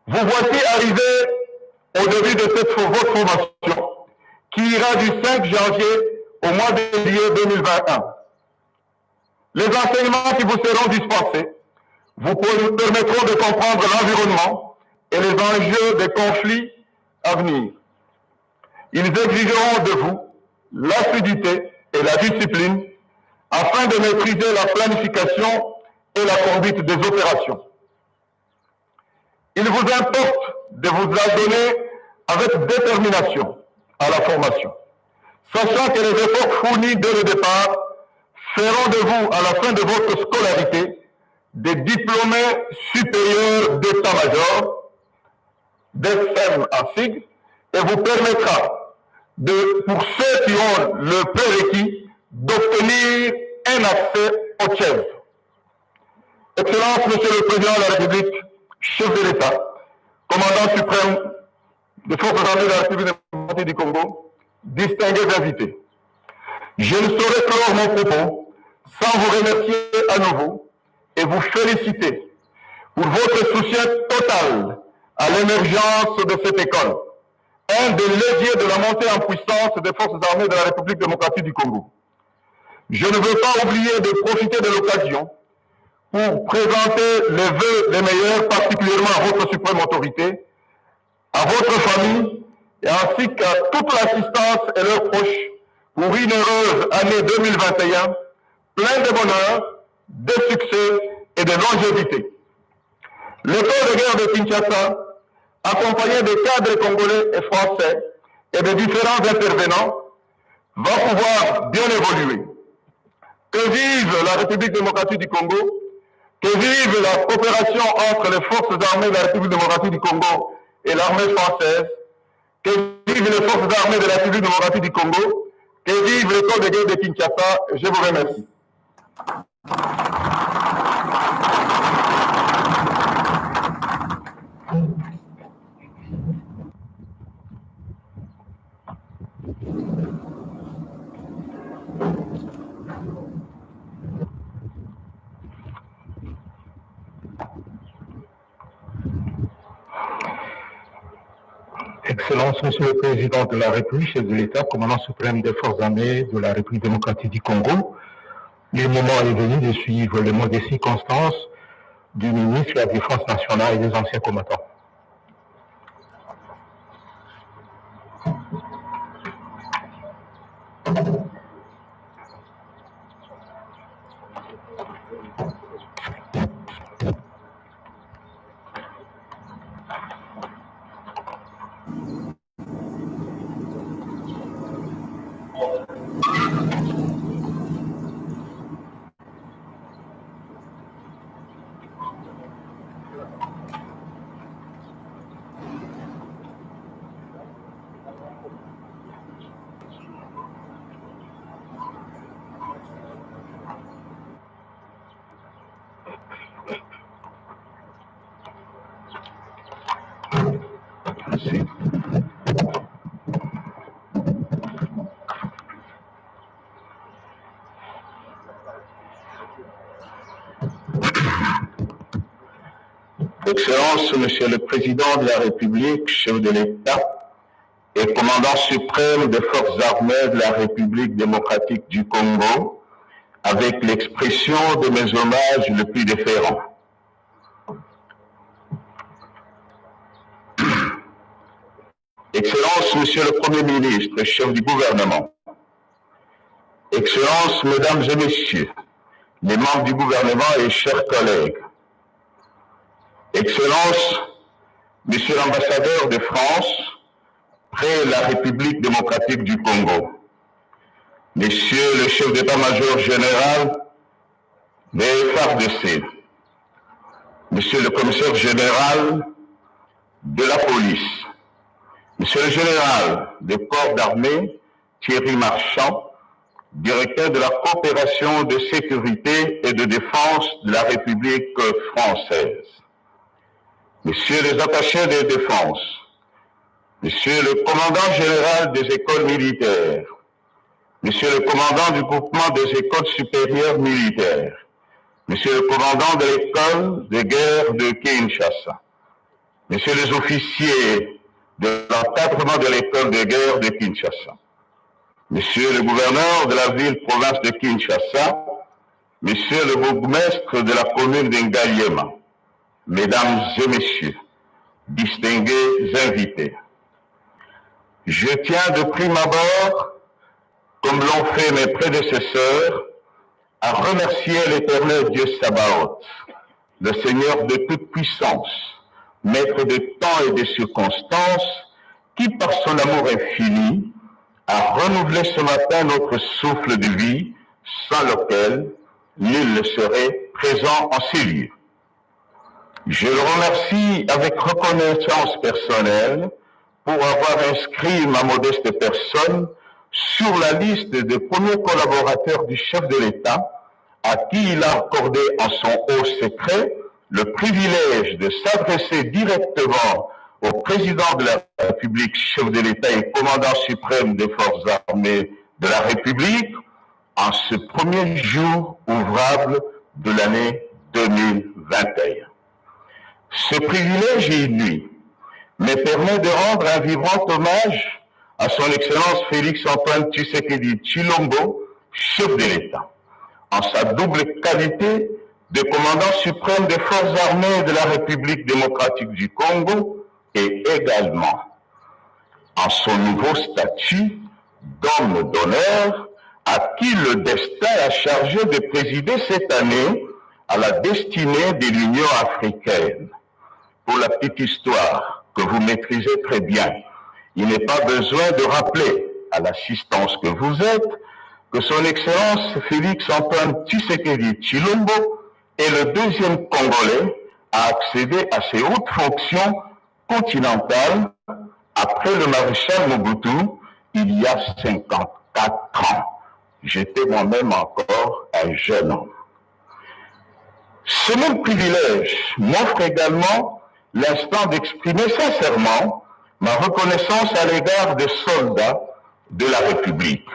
[SPEAKER 1] Vous voici arrivés au début de votre formation qui ira du 5 janvier au mois de juillet 2021. Les enseignements qui vous seront dispensés vous permettront de comprendre l'environnement et les enjeux des conflits à venir. Ils exigeront de vous l'assiduité et la discipline afin de maîtriser la planification et la conduite des opérations. Il vous importe de vous adonner avec détermination à la formation, sachant que les efforts fournis dès le départ feront de vous, à la fin de votre scolarité, des diplômés supérieurs d'état-major, d'ESSEM en sigle, et vous permettra, pour ceux qui ont le prérequis, d'obtenir un accès au Tchèvre. Excellence, Monsieur le Président de la République, chef de l'État, commandant suprême des forces armées de la République démocratique du Congo, distingués invités. Je ne saurais clore mon propos sans vous remercier à nouveau et vous féliciter pour votre soutien total à l'émergence de cette école, un des leviers de la montée en puissance des forces armées de la République démocratique du Congo. Je ne veux pas oublier de profiter de l'occasion pour présenter les vœux les meilleurs, particulièrement à votre suprême autorité, à votre famille, et ainsi qu'à toute l'assistance et leurs proches pour une heureuse année 2021, pleine de bonheur, de succès et de longévité. L'école de guerre de Kinshasa, accompagnée des cadres congolais et français et de différents intervenants, va pouvoir bien évoluer. Que vive la République démocratique du Congo, que vive la coopération entre les forces armées de la République démocratique du Congo et l'armée française, que vive les forces armées de la République démocratique du Congo, que vive l'école de guerre de Kinshasa. Je vous remercie.
[SPEAKER 4] Excellence, Monsieur le Président de la République, chef de l'État, commandant suprême des forces armées de la République démocratique du Congo, le moment est venu de suivre le mot des circonstances du ministre de la Défense nationale et des anciens combattants.
[SPEAKER 1] Merci. Excellences, Monsieur le Président de la République, chef de l'État et commandant suprême des forces armées de la République démocratique du Congo, avec l'expression de mes hommages le plus déférents. Excellences, Monsieur le Premier ministre, chef du gouvernement, Excellences, Mesdames et Messieurs, les membres du gouvernement et chers collègues, Excellences, Monsieur l'ambassadeur de France près la République démocratique du Congo, Messieurs le chef d'état-major général des FARDC, Monsieur le commissaire général de la police, Monsieur le général des corps d'armée Thierry Marchand, directeur de la coopération de sécurité et de défense de la République française, Messieurs les attachés de défense, Monsieur le commandant général des écoles militaires, Monsieur le commandant du groupement des écoles supérieures militaires, Monsieur le commandant de l'école de guerre de Kinshasa, Messieurs les officiers de l'encadrement de l'école de guerre de Kinshasa, Monsieur le gouverneur de la ville-province de Kinshasa, Monsieur le bourgmestre de la commune d'Ngaliema, Mesdames et Messieurs, distingués invités, je tiens de prime abord, comme l'ont fait mes prédécesseurs, à remercier l'Éternel Dieu Sabaoth, le Seigneur de toute puissance, maître de temps et de circonstances, qui par son amour infini a renouvelé ce matin notre souffle de vie, sans lequel nul ne serait présent en ces lieux. Je le remercie avec reconnaissance personnelle pour avoir inscrit ma modeste personne sur la liste des premiers collaborateurs du chef de l'État à qui il a accordé en son haut secret le privilège de s'adresser directement au président de la République, chef de l'État et commandant suprême des forces armées de la République en ce premier jour ouvrable de l'année 2021. Ce privilège inouï me permet de rendre un vibrant hommage à son Excellence Félix-Antoine Tshisekedi Tshilombo, chef de l'État, en sa double qualité de commandant suprême des forces armées de la République démocratique du Congo et également en son nouveau statut d'homme d'honneur à qui le destin a chargé de présider cette année à la destinée de l'Union africaine. Pour la petite histoire que vous maîtrisez très bien, il n'est pas besoin de rappeler à l'assistance que vous êtes que son Excellence Félix-Antoine Tshisekedi Tshilombo est le deuxième Congolais à accéder à ces hautes fonctions continentales après le maréchal Mobutu il y a 54 ans. J'étais moi-même encore un jeune homme. Ce même privilège m'offre également l'instant d'exprimer sincèrement ma reconnaissance à l'égard des soldats de la République,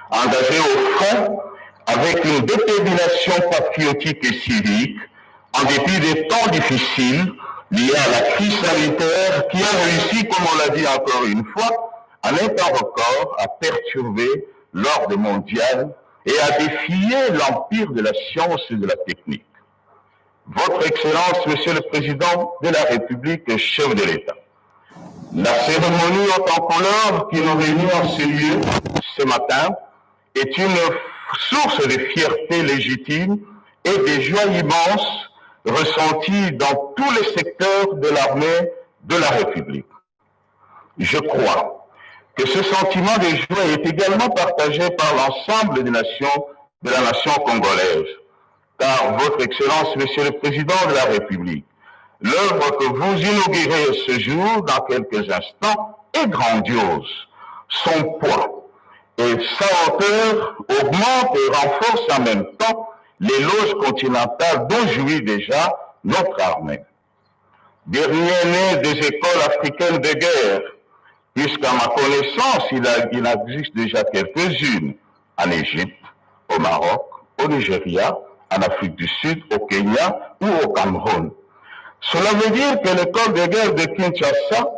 [SPEAKER 1] engagés au front avec une détermination patriotique et civique, en dépit des temps difficiles liés à la crise sanitaire qui a réussi, comme on l'a dit encore une fois, en un temps record à perturber l'ordre mondial et à défier l'empire de la science et de la technique. Votre Excellence, Monsieur le Président de la République et chef de l'État, la cérémonie haute en couleur qui nous réunit en ce lieu ce matin est une source de fierté légitime et des joies immenses ressenties dans tous les secteurs de l'armée de la République. Je crois que ce sentiment de joie est également partagé par l'ensemble des nations de la nation congolaise, car Votre Excellence, Monsieur le Président de la République, l'œuvre que vous inaugurez ce jour, dans quelques instants, est grandiose. Son poids et sa hauteur augmentent et renforcent en même temps l'éloge continental dont jouit déjà notre armée. Dernier né des écoles africaines de guerre, puisqu'à ma connaissance, il existe déjà quelques-unes en Égypte, au Maroc, au Nigeria, en Afrique du Sud, au Kenya ou au Cameroun. Cela veut dire que l'école de guerre de Kinshasa,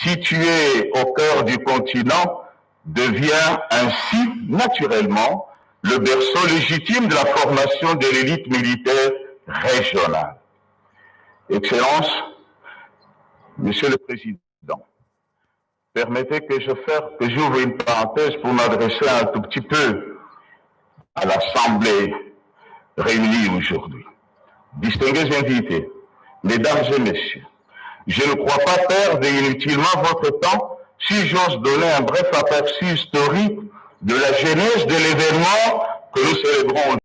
[SPEAKER 1] située au cœur du continent, devient ainsi naturellement le berceau légitime de la formation de l'élite militaire régionale. Excellence, Monsieur le Président, permettez que j'ouvre une parenthèse pour m'adresser un tout petit peu à l'Assemblée réunie aujourd'hui. Distingués invités, Mesdames et Messieurs, je ne crois pas perdre inutilement votre temps si j'ose donner un bref aperçu historique de la genèse de l'événement que nous célébrons.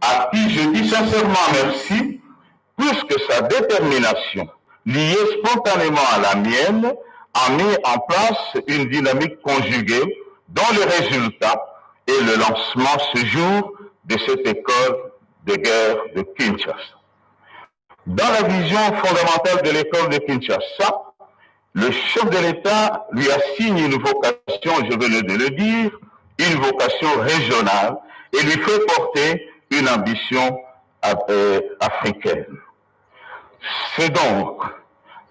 [SPEAKER 1] À qui je dis sincèrement merci, puisque sa détermination, liée spontanément à la mienne, a mis en place une dynamique conjuguée dont le résultat est le lancement ce jour de cette école de guerre de Kinshasa. Dans la vision fondamentale de l'école de Kinshasa, le chef de l'État lui assigne une vocation, je venais de le dire, une vocation régionale et lui fait porter une ambition africaine. C'est donc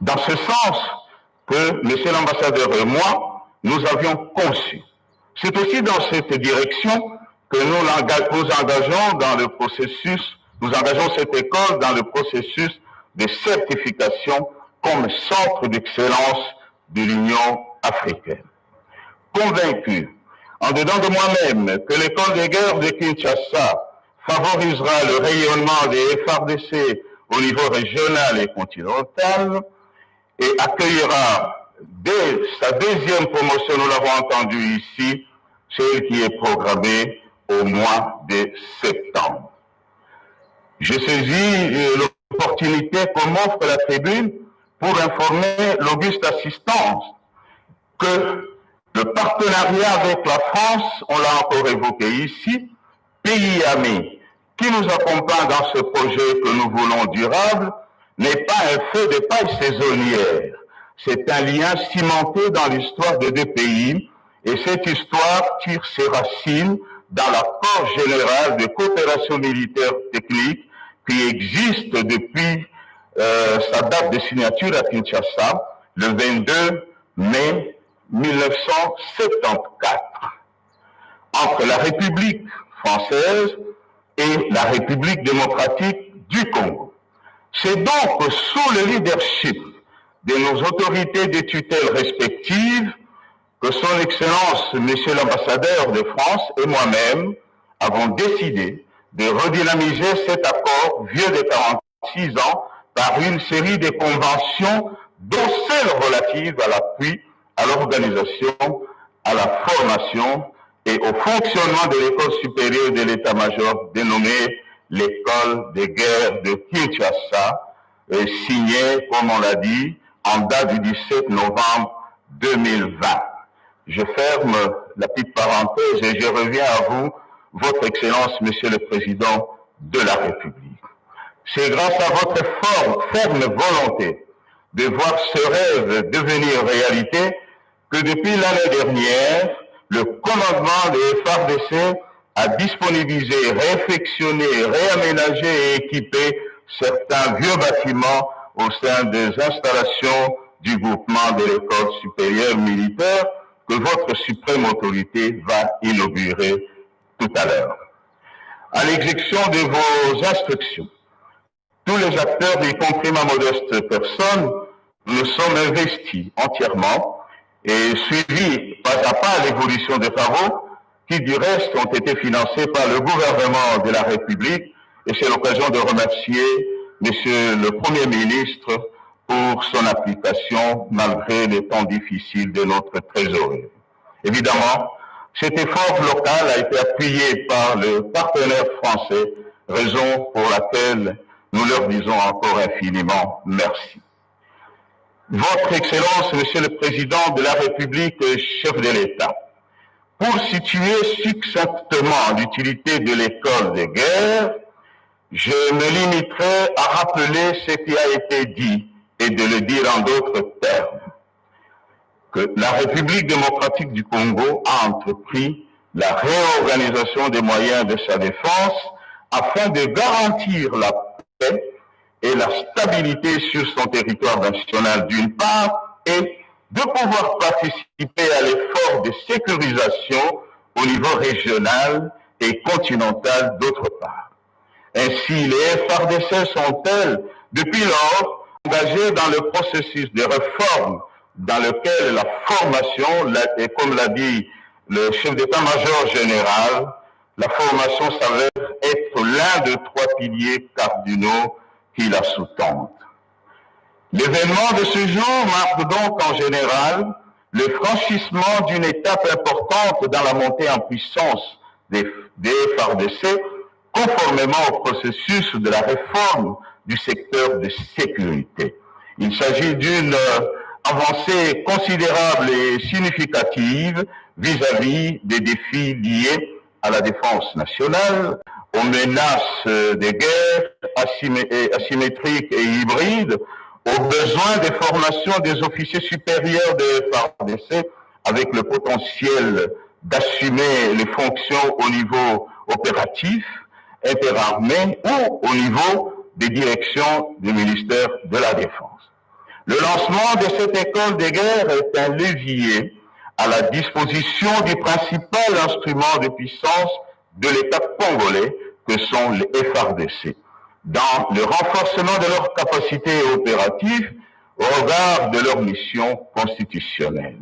[SPEAKER 1] dans ce sens que Monsieur l'ambassadeur et moi, nous avions conçu. C'est aussi dans cette direction que nous engageons dans le processus, nous engageons cette école dans le processus de certification comme centre d'excellence de l'Union africaine. Convaincu, en dedans de moi-même, que l'école de guerre de Kinshasa favorisera le rayonnement des FARDC au niveau régional et continental et accueillera dès sa deuxième promotion, nous l'avons entendu ici, celle qui est programmée au mois de septembre. Je saisis l'opportunité que m'offre la tribune pour informer l'auguste assistance que le partenariat avec la France, on l'a encore évoqué ici, pays ami qui nous accompagne dans ce projet que nous voulons durable, n'est pas un feu de paille saisonnière. C'est un lien cimenté dans l'histoire de deux pays et cette histoire tire ses racines dans l'accord général de coopération militaire technique qui existe depuis sa date de signature à Kinshasa, le 22 mai 1974, entre la République française et la République démocratique du Congo. C'est donc sous le leadership de nos autorités de tutelle respectives que son Excellence, Monsieur l'ambassadeur de France et moi-même avons décidé de redynamiser cet accord vieux de 46 ans par une série de conventions, dont celle relative à l'appui, à l'organisation, à la formation et au fonctionnement de l'école supérieure de l'état-major dénommée l'école de guerre de Kinshasa, signée, comme on l'a dit, en date du 17 novembre 2020. Je ferme la petite parenthèse et je reviens à vous, Votre Excellence, Monsieur le Président de la République. C'est grâce à votre ferme volonté de voir ce rêve devenir réalité que depuis l'année dernière, le commandement des FARDC a disponibilisé, réfectionné, réaménagé et équipé certains vieux bâtiments au sein des installations du groupement de l'école supérieure militaire que votre suprême autorité va inaugurer tout à l'heure. À l'exécution de vos instructions, tous les acteurs, y compris ma modeste personne, nous sommes investis entièrement et suivis pas à pas l'évolution des travaux qui, du reste, ont été financés par le gouvernement de la République. Et c'est l'occasion de remercier Monsieur le Premier ministre pour son application malgré les temps difficiles de notre trésorerie. Évidemment, cet effort local a été appuyé par le partenaire français, raison pour laquelle nous leur disons encore infiniment merci. Votre Excellence, Monsieur le Président de la République, chef de l'État, pour situer succinctement l'utilité de l'école de guerre, je me limiterai à rappeler ce qui a été dit et de le dire en d'autres termes, que la République démocratique du Congo a entrepris la réorganisation des moyens de sa défense afin de garantir la paix et la stabilité sur son territoire national d'une part et de pouvoir participer à l'effort de sécurisation au niveau régional et continental d'autre part. Ainsi, les FARDC sont-elles, depuis lors, engagées dans le processus de réforme dans lequel la formation, et comme l'a dit le chef d'état-major général, la formation s'avère être l'un de trois piliers cardinaux qui la sous-tendent. L'événement de ce jour marque donc en général le franchissement d'une étape importante dans la montée en puissance des FARDC, conformément au processus de la réforme du secteur de sécurité. Il s'agit d'une avancée considérable et significative vis-à-vis des défis liés à la défense nationale, aux menaces de guerre asymétriques et hybrides, aux besoins de formation des officiers supérieurs des FARDC avec le potentiel d'assumer les fonctions au niveau opératif, interarmé ou au niveau des directions du ministère de la Défense. Le lancement de cette école de guerre est un levier à la disposition du principal instrument de puissance de l'État congolais que sont les FARDC, dans le renforcement de leurs capacités opératives au regard de leur mission constitutionnelle.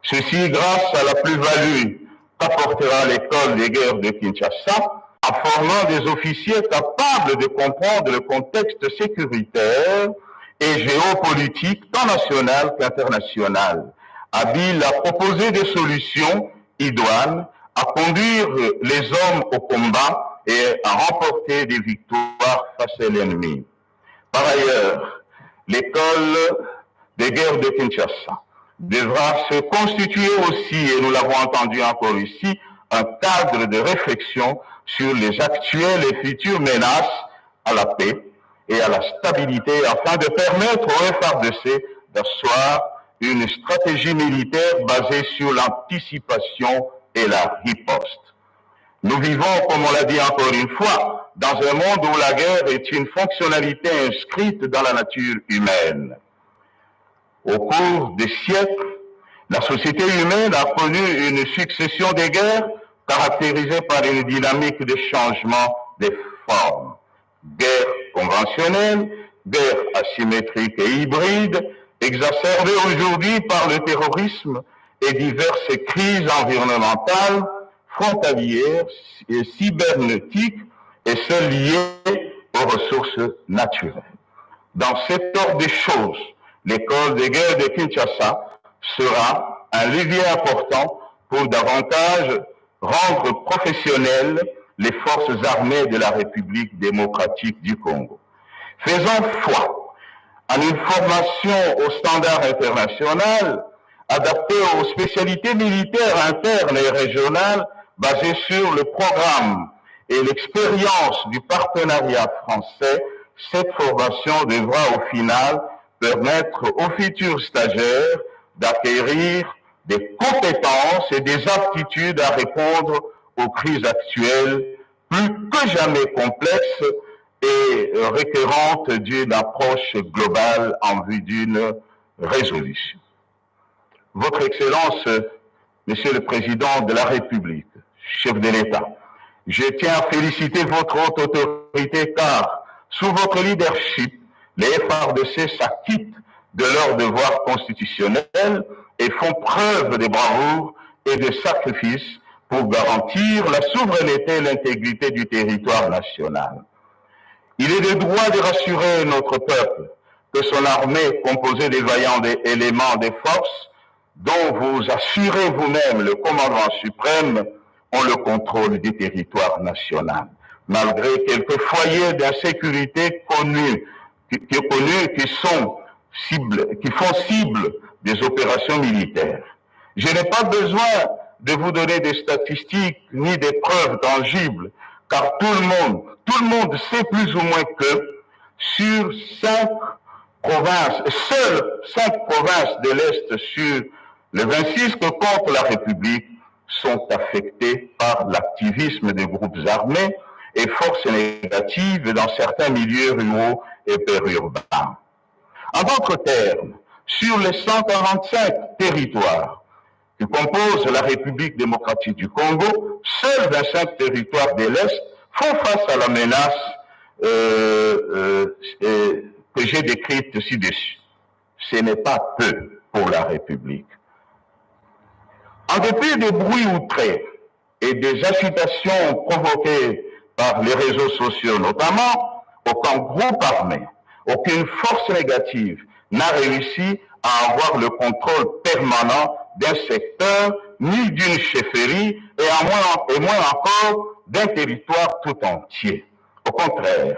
[SPEAKER 1] Ceci grâce à la plus-value qu'apportera l'école des guerres de Kinshasa, en formant des officiers capables de comprendre le contexte sécuritaire et géopolitique tant national qu'international, habiles à proposer des solutions idoines, à conduire les hommes au combat et à remporter des victoires face à l'ennemi. Par ailleurs, l'école des guerres de Kinshasa devra se constituer aussi, et nous l'avons entendu encore ici, un cadre de réflexion sur les actuelles et futures menaces à la paix et à la stabilité afin de permettre aux FARDC d'asseoir une stratégie militaire basée sur l'anticipation et la riposte. Nous vivons, comme on l'a dit encore une fois, dans un monde où la guerre est une fonctionnalité inscrite dans la nature humaine. Au cours des siècles, la société humaine a connu une succession de guerres caractérisée par une dynamique de changement des formes. Guerre conventionnelle, guerre asymétrique et hybride, exacerbée aujourd'hui par le terrorisme et diverses crises environnementales, frontalières et cybernétiques et celles liées aux ressources naturelles. Dans cet ordre des choses, l'école de guerre de Kinshasa sera un levier important pour davantage rendre professionnelles les forces armées de la République démocratique du Congo. Faisant foi en une formation au standard international, adaptée aux spécialités militaires internes et régionales, basée sur le programme et l'expérience du partenariat français, cette formation devra au final permettre aux futurs stagiaires d'acquérir des compétences et des aptitudes à répondre aux crises actuelles plus que jamais complexes et requérantes d'une approche globale en vue d'une résolution. Votre Excellence, Monsieur le Président de la République, chef de l'État, je tiens à féliciter votre haute autorité car, sous votre leadership, les FARDC s'acquittent de leurs devoirs constitutionnels et font preuve de bravoure et de sacrifice pour garantir la souveraineté et l'intégrité du territoire national. Il est de droit de rassurer notre peuple que son armée, composée des vaillants éléments des forces, dont vous assurez vous-même le commandement suprême, ont le contrôle du territoire national, malgré quelques foyers d'insécurité qui font cible des opérations militaires. Je n'ai pas besoin de vous donner des statistiques ni des preuves tangibles, car tout le monde sait plus ou moins que sur 5 provinces, seules 5 provinces de l'Est sur les 26 que compte la République sont affectées par l'activisme des groupes armés et forces négatives dans certains milieux ruraux et périurbains. En d'autres termes, sur les 145 territoires qui composent la République démocratique du Congo, seuls 25 territoires de l'Est font face à la menace que j'ai décrite ci-dessus. Ce n'est pas peu pour la République. En dépit des bruits outrés et des agitations provoquées par les réseaux sociaux notamment, aucun groupe armé, aucune force négative n'a réussi à avoir le contrôle permanent d'un secteur, ni d'une chefferie, et moins encore d'un territoire tout entier. Au contraire,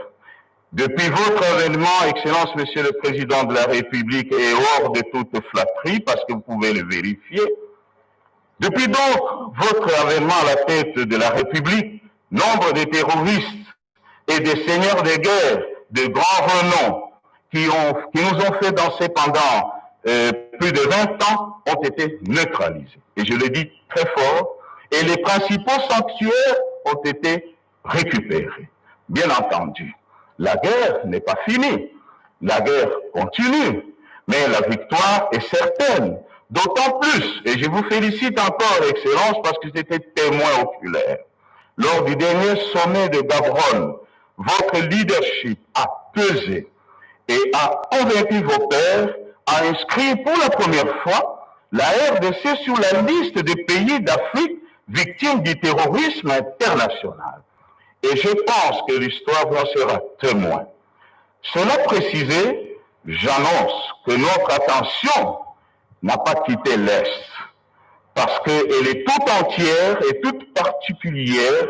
[SPEAKER 1] depuis votre avènement, Excellence Monsieur le Président de la République, et hors de toute flatterie, parce que vous pouvez le vérifier, depuis donc votre avènement à la tête de la République, nombre de terroristes et des seigneurs de guerre de grand renom qui nous ont fait danser pendant plus de 20 ans ont été neutralisés. Et je le dis très fort, et les principaux sanctuaires ont été récupérés. Bien entendu, la guerre n'est pas finie, la guerre continue, mais la victoire est certaine. D'autant plus, et je vous félicite encore, Excellence, parce que j'étais témoin oculaire. Lors du dernier sommet de Gaborone, votre leadership a pesé et a convaincu vos pairs à inscrire pour la première fois la RDC sur la liste des pays d'Afrique victimes du terrorisme international. Et je pense que l'histoire en sera témoin. Cela précisé, j'annonce que notre attention n'a pas quitté l'Est, parce qu'elle est toute entière et toute particulière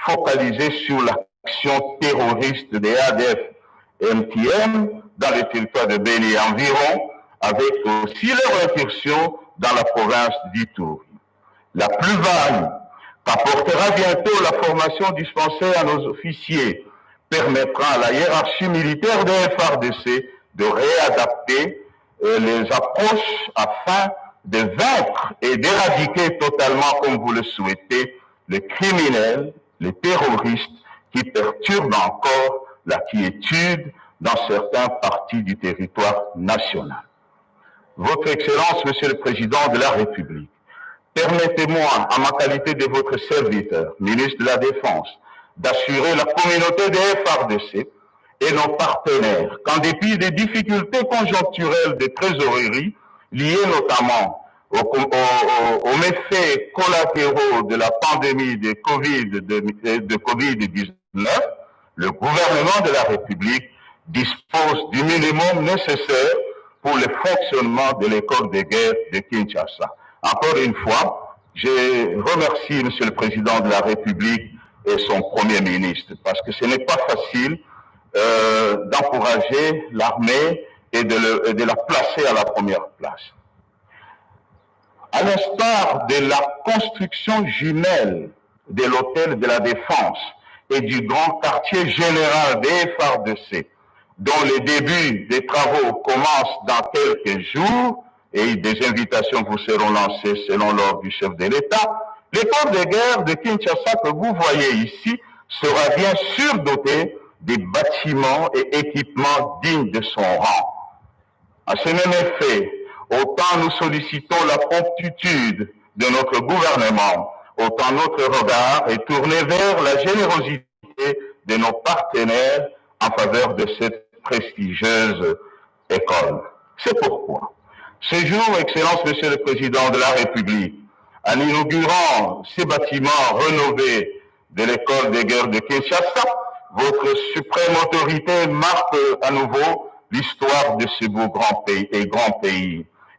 [SPEAKER 1] focalisée sur l'action terroriste des ADF et MTM dans le territoire de Beni et environ, avec aussi leur incursion dans la province d'Ituri. La plus-value qu'apportera bientôt la formation dispensée à nos officiers permettra à la hiérarchie militaire des FARDC de réadapter les approches afin de vaincre et d'éradiquer totalement, comme vous le souhaitez, les criminels, les terroristes qui perturbent encore la quiétude dans certaines parties du territoire national. Votre Excellence, Monsieur le Président de la République, permettez-moi, en ma qualité de votre serviteur, ministre de la Défense, d'assurer la communauté des FARDC et nos partenaires qu'en dépit des difficultés conjoncturelles de trésorerie liées notamment aux méfaits collatéraux de la pandémie de Covid-19, le gouvernement de la République dispose du minimum nécessaire pour le fonctionnement de l'école de guerre de Kinshasa. Encore une fois, je remercie Monsieur le Président de la République et son Premier ministre, parce que ce n'est pas facile d'encourager l'armée et de la placer à la première place. À l'instar de la construction jumelle de l'hôtel de la Défense et du grand quartier général des FARDC, dont les débuts des travaux commencent dans quelques jours, et des invitations vous seront lancées selon l'ordre du chef de l'État, l'école de guerre de Kinshasa que vous voyez ici sera bien sûr dotée des bâtiments et équipements dignes de son rang. À ce même effet, autant nous sollicitons la promptitude de notre gouvernement, autant notre regard est tourné vers la générosité de nos partenaires en faveur de cette prestigieuse école. C'est pourquoi, ce jour, Excellence Monsieur le Président de la République, en inaugurant ces bâtiments rénovés de l'école de guerre de Kinshasa, votre suprême autorité marque à nouveau l'histoire de ce beau grand pays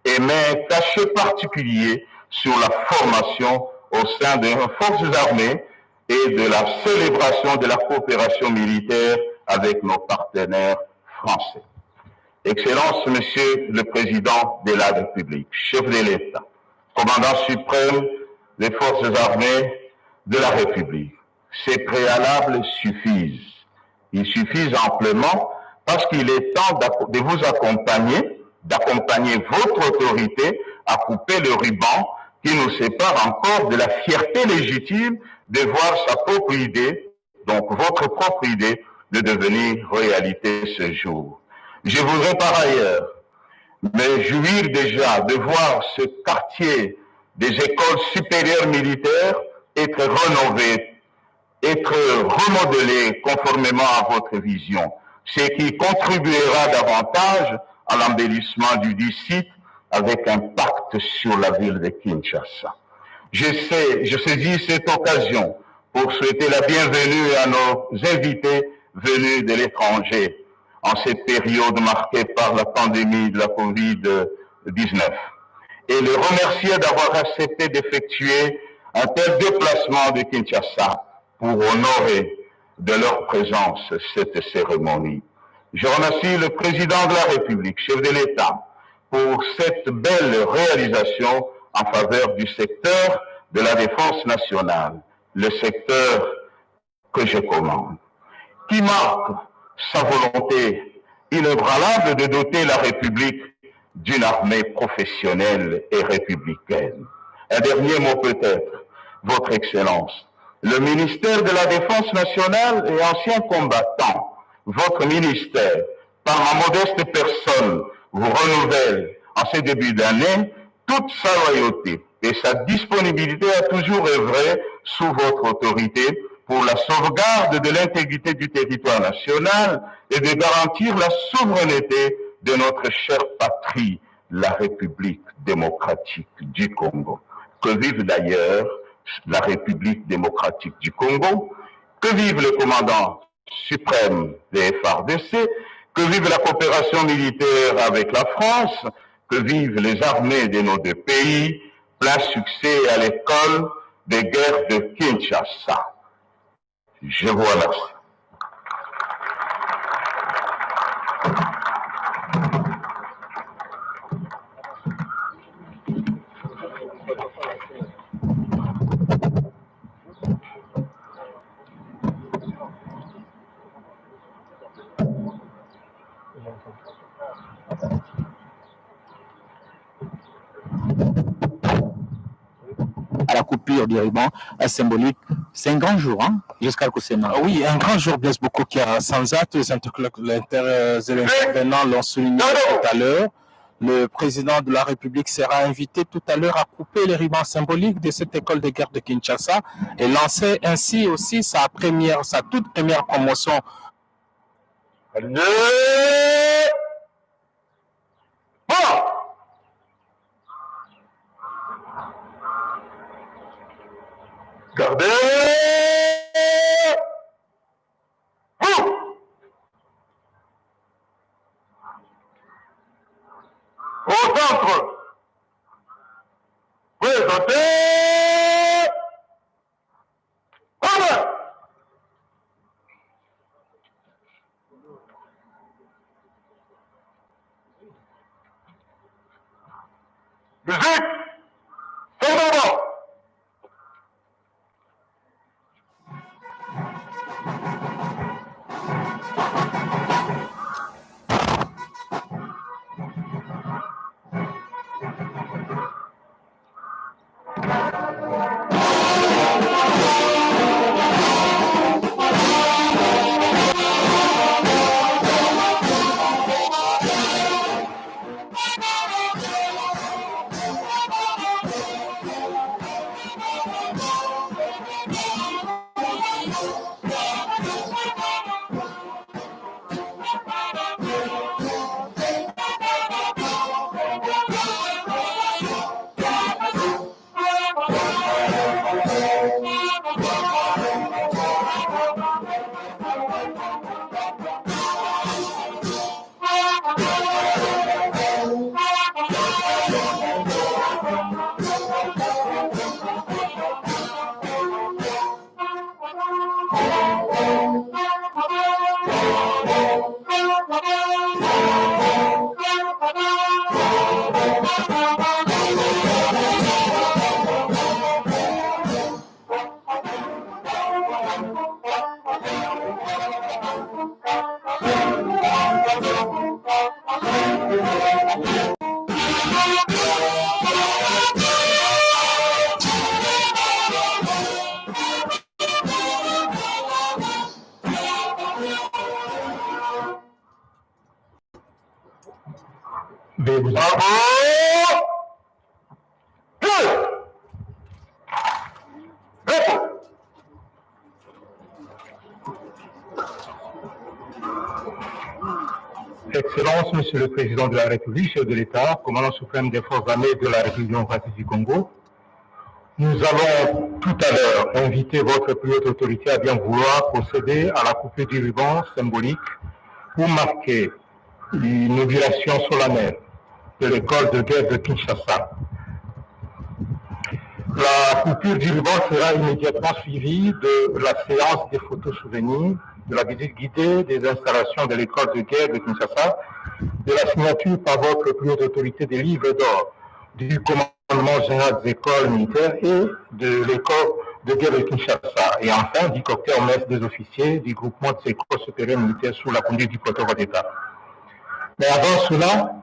[SPEAKER 1] et met un cachet particulier sur la formation au sein de nos forces armées et de la célébration de la coopération militaire avec nos partenaires français. Excellence, Monsieur le Président de la République, chef de l'État, commandant suprême des forces armées de la République, ces préalables suffisent. Ils suffisent amplement parce qu'il est temps de vous accompagner, d'accompagner votre autorité à couper le ruban qui nous sépare encore de la fierté légitime de voir sa propre idée, donc votre propre idée, de devenir réalité ce jour. Je voudrais par ailleurs me jouir déjà de voir ce quartier des écoles supérieures militaires être rénové, être remodelé conformément à votre vision, ce qui contribuera davantage à l'embellissement du dit site avec un impact sur la ville de Kinshasa. Je saisis cette occasion pour souhaiter la bienvenue à nos invités venus de l'étranger en cette période marquée par la pandémie de la Covid-19 et les remercier d'avoir accepté d'effectuer un tel déplacement de Kinshasa pour honorer de leur présence cette cérémonie. Je remercie le président de la République, chef de l'État, pour cette belle réalisation en faveur du secteur de la défense nationale, le secteur que je commande, qui marque sa volonté inébranlable de doter la République d'une armée professionnelle et républicaine. Un dernier mot peut-être, Votre Excellence. Le ministère de la Défense nationale et ancien combattant, votre ministère, par ma modeste personne, vous renouvelle en ce début d'année toute sa loyauté et sa disponibilité à toujours œuvrer sous votre autorité pour la sauvegarde de l'intégrité du territoire national et de garantir la souveraineté de notre chère patrie, la République démocratique du Congo. Que vive d'ailleurs la République démocratique du Congo, que vive le commandant suprême des FARDC, que vive la coopération militaire avec la France, que vivent les armées de nos deux pays, plein succès à l'école des guerres de Kinshasa. Je vous remercie.
[SPEAKER 2] À la coupure du ruban symbolique, c'est un grand jour, hein, jusqu'à Kousséma.
[SPEAKER 3] Oui, un grand jour, Blaise Bokoukia. Sans hâte, les intervenants l'ont souligné tout à l'heure. Le président de la République sera invité tout à l'heure à couper les rubans symboliques de cette école de guerre de Kinshasa et lancer ainsi aussi sa toute première promotion.
[SPEAKER 4] Excellences, Monsieur le Président de la République, chef de l'État, commandant suprême des forces armées de la République démocratique du Congo, nous allons tout à l'heure inviter votre plus haute autorité à bien vouloir procéder à la coupure du ruban symbolique pour marquer l'inauguration solennelle de l'école de guerre de Kinshasa. La coupure du ruban sera immédiatement suivie de la séance des photos souvenirs, de la visite guidée des installations de l'école de guerre de Kinshasa, de la signature par votre plus haute autorité des livres d'or du commandement général des écoles militaires et de l'école de guerre de Kinshasa, et enfin du cocktail messe des officiers du groupement de écoles supérieures militaires sous la conduite du protocole d'État. Mais avant cela,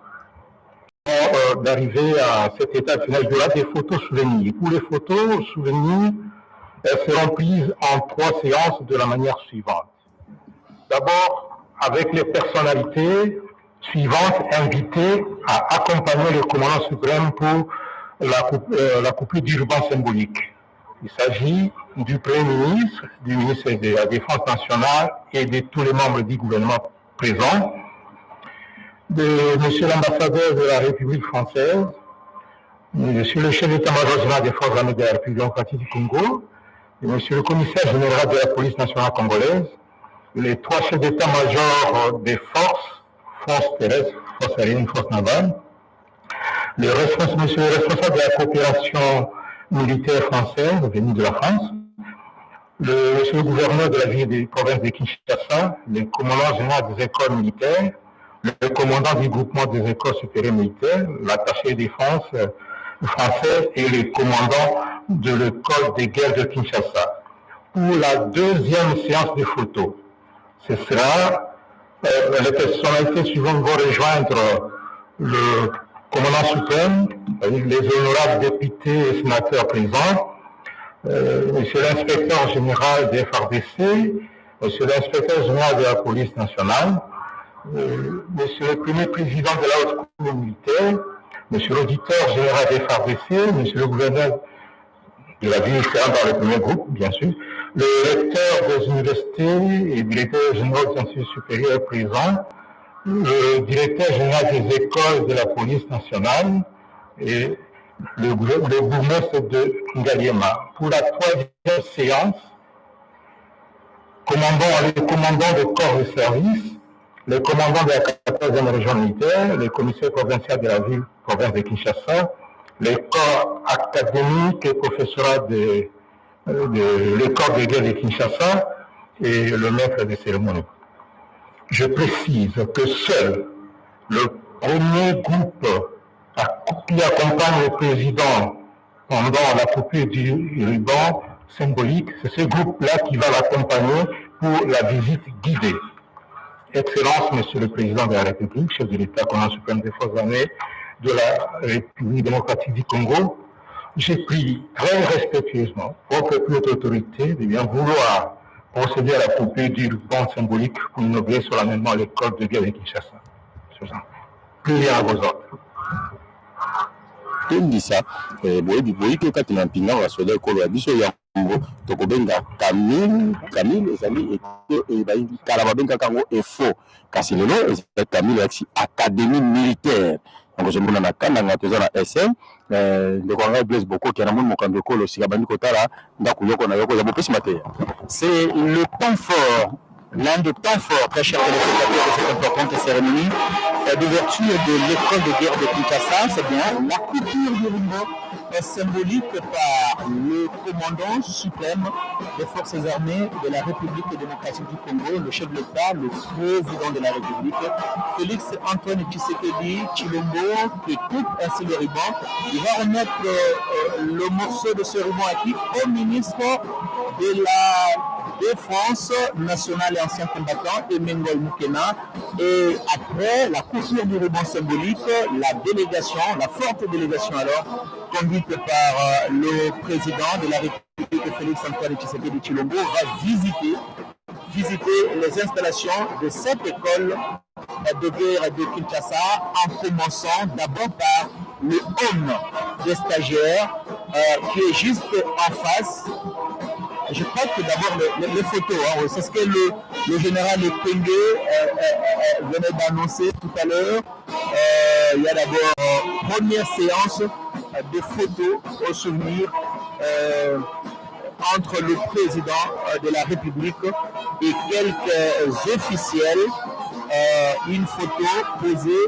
[SPEAKER 4] d'arriver à cette étape finale, il y aura des photos souvenirs. Pour les photos souvenirs, elles seront prises en 3 séances de la manière suivante. D'abord, avec les personnalités suivantes invitées à accompagner le commandant suprême pour la coupure du ruban symbolique. Il s'agit du Premier ministre, du ministre de la Défense nationale et de tous les membres du gouvernement présents, de Monsieur l'ambassadeur de la République française, Monsieur le chef d'état-major général des forces armées de la République démocratique du Congo, et Monsieur le commissaire général de la police nationale congolaise, les 3 chefs d'état-major des forces terrestres, forces aériennes, forces navales, Monsieur le responsable de la coopération militaire française venu de la France, Monsieur le gouverneur de la ville des provinces de Kinshasa, le commandant général des écoles militaires, le commandant du groupement des écoles supérieures militaires, l'attaché de défense français et le commandant de l'école de guerre de Kinshasa. Pour la deuxième séance de photos, ce sera les personnalités suivantes vont rejoindre le commandant suprême, les honorables députés et sénateurs présents, monsieur l'inspecteur général des FARDC, monsieur l'inspecteur général de la police nationale, monsieur le premier président de la haute cour militaire, monsieur l'auditeur général des FARDC, monsieur le gouverneur de la ville dans le premier groupe, bien sûr, le recteur des universités et directeur général des instituts supérieurs présents, le directeur général des écoles de la police nationale et le bourgmestre de Ngaliema. Pour la 3e séance, les commandants des corps de service, le commandant de la 14e région militaire, le commissaire provincial de la ville, province de Kinshasa, les corps académiques et professorat de l'école de guerre de Kinshasa et le maître des cérémonies. Je précise que seul le premier groupe qui accompagne le président pendant la coupure du ruban symbolique, c'est ce groupe-là qui va l'accompagner pour la visite guidée. Excellence, Monsieur le Président de la République, chef de l'État, commandant suprême des forces armées de la République démocratique du Congo, j'ai pris très respectueusement votre plus haute autorité de bien vouloir procéder à la coupure du ruban symbolique pour inaugurer solennellement l'école de guerre de Kinshasa. Plus rien à vos ordres.
[SPEAKER 6] Tondisa, boyi to kati na mpinga wa soda ekolo ya biso ya Congo tokobenga Camille ezali ebayi kala babenga kango EFO kasi lelo ezali Camille ya Académie militaire donc je mona na kanda toza na SM ndeko anga Blaise Boko qui na mon mokando ekolo sika bandi kotala ndako yoko na yoko ya bopesi mateya.
[SPEAKER 2] C'est le temps fort, l'un des temps forts, très chers téléspectateurs, de cette importante cérémonie d'ouverture de l'école de guerre de Kinshasa. C'est bien la coupure du ruban symbolique par le commandant suprême des forces armées de la République démocratique du Congo, le chef de l'État, le président de la République, Félix Antoine Tshisekedi Tshilombo, qui coupe ainsi le ruban. Il va remettre le morceau de ce ruban acquis au ministre de la Défense nationale et ancien combattant, Emengoy Moukena. Et après la coupure du ruban symbolique, la délégation, la forte délégation alors, conduite par le président de la République, Félix Antoine Tshisekedi Tshilombo, va visiter les installations de cette école de guerre de Kinshasa, en commençant d'abord par le home des stagiaires qui est juste en face. Je crois que d'abord les photos, hein, c'est ce que le général Ekenge venait d'annoncer tout à l'heure. Il y a d'abord première séance de photos au souvenir entre le président de la République et quelques officiels, une photo posée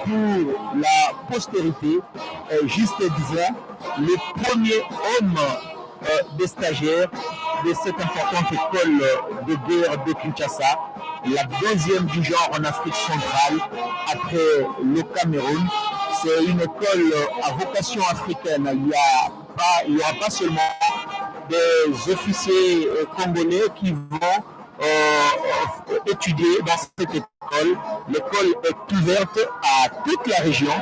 [SPEAKER 2] pour la postérité, juste disant le premier homme des stagiaires de cette importante école de guerre de Kinshasa, la deuxième du genre en Afrique centrale après le Cameroun. C'est une école à vocation africaine. Il n'y aura pas seulement des officiers congolais qui vont étudier dans cette école. L'école est ouverte à toute la région,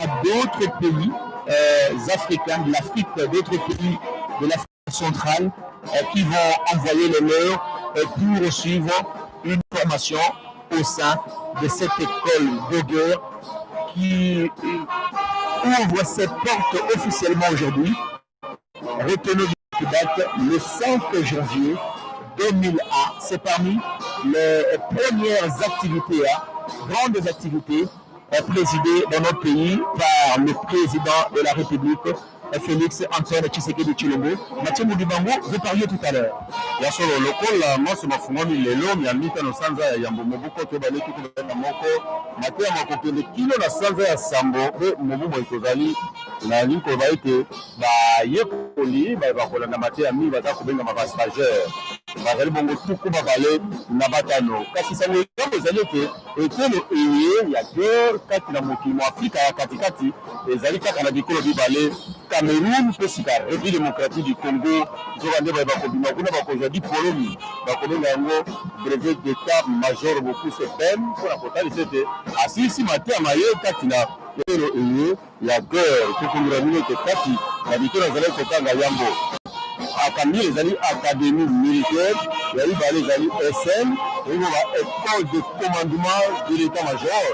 [SPEAKER 2] à d'autres pays africains, de l'Afrique, d'autres pays de l'Afrique centrale qui vont envoyer les leurs pour suivre une formation au sein de cette école de guerre qui ouvre ses portes officiellement aujourd'hui. Retenons qui date le 5 janvier 2001. C'est parmi les premières activités, grandes activités, présidées dans notre pays par le président de la République, Félix Antoine Tshisekedi Tshilombo. Mathieu Moudibango, vous parliez tout à l'heure.
[SPEAKER 6] Ya solo lokola moso mafungoni lelo miamita no sanza ya yambo mobuko to baleki to na moko matea makopende kilo na sanza ya sambo be mobu mo ikozali na liko baite ba yekoli ba kola na matea mi ba ko benga ma stagiaire ba gali bongo tuku ba bale na batano kasi sango yambo zali ke etelo eye ya guerre kati na mokimo Afrika ya katikati ezali kaka na bikolo bibale Cameroun pesika République démocratique du Congo zokande ba kobima kuna ba kozwa diplôme ba kobenga yango brevet d'état major beaucoup se peine pour la kotali c'était asisi matea maye kati na elo eye ya guerre tukungura mino ke kati na bikolo zali kotanga yambo akambi ezali académie militaire ya ibale ezali SN et ba école de commandement de l'état major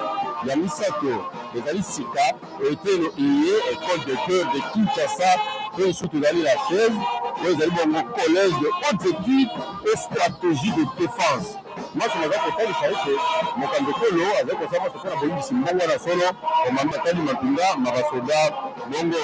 [SPEAKER 6] ya misato ezali sika etelo iye école de cœur de Kinshasa et surtout ezali la chaise ezali bongo collège de hautes études et stratégie de défense. Moi je naza kotalisa ete mokambi kolo azali kosala sokona boyibisi mbongo na solo omami atali mapinga mabasoda bongo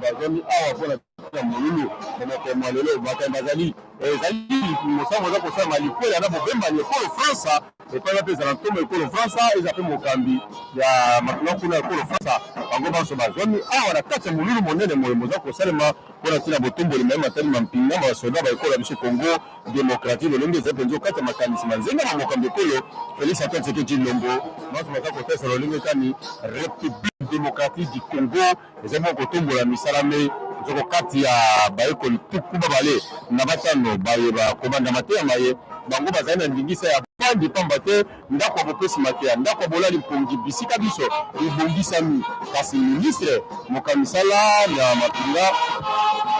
[SPEAKER 6] bazwami awa mpona ya molulu bomokemwa lelo makambi azali ezali mosango aza kosala likwela na bobembani ekolo France epai mpe ezala ntombo ekolo France eza mpe mokambi ya makina kuna ekolo France bango banso bazwami awa na kati ya molulu monene moyembo oza kosalema mpona ntina botomboli mayema matali mampinga basoda baekolo ya biso Congo démocratique lolenge eza mpenza okati ya makanisi manzenga na mokambi ekolo Félix Antoine Tshisekedi Tshilombo banso baza kotesa lolenge kani République démocratique du Congo eza moko kotombola misala me zoko kati ya baekoli tuku babale na batano bayeba kobanda mateya maye bango bazali na ndingisa ya bandi pamba te ndako ya bopesi mateya ndako ya bolali mpongi bisika biso ebongisami kasi ministre mokamisala na mapinga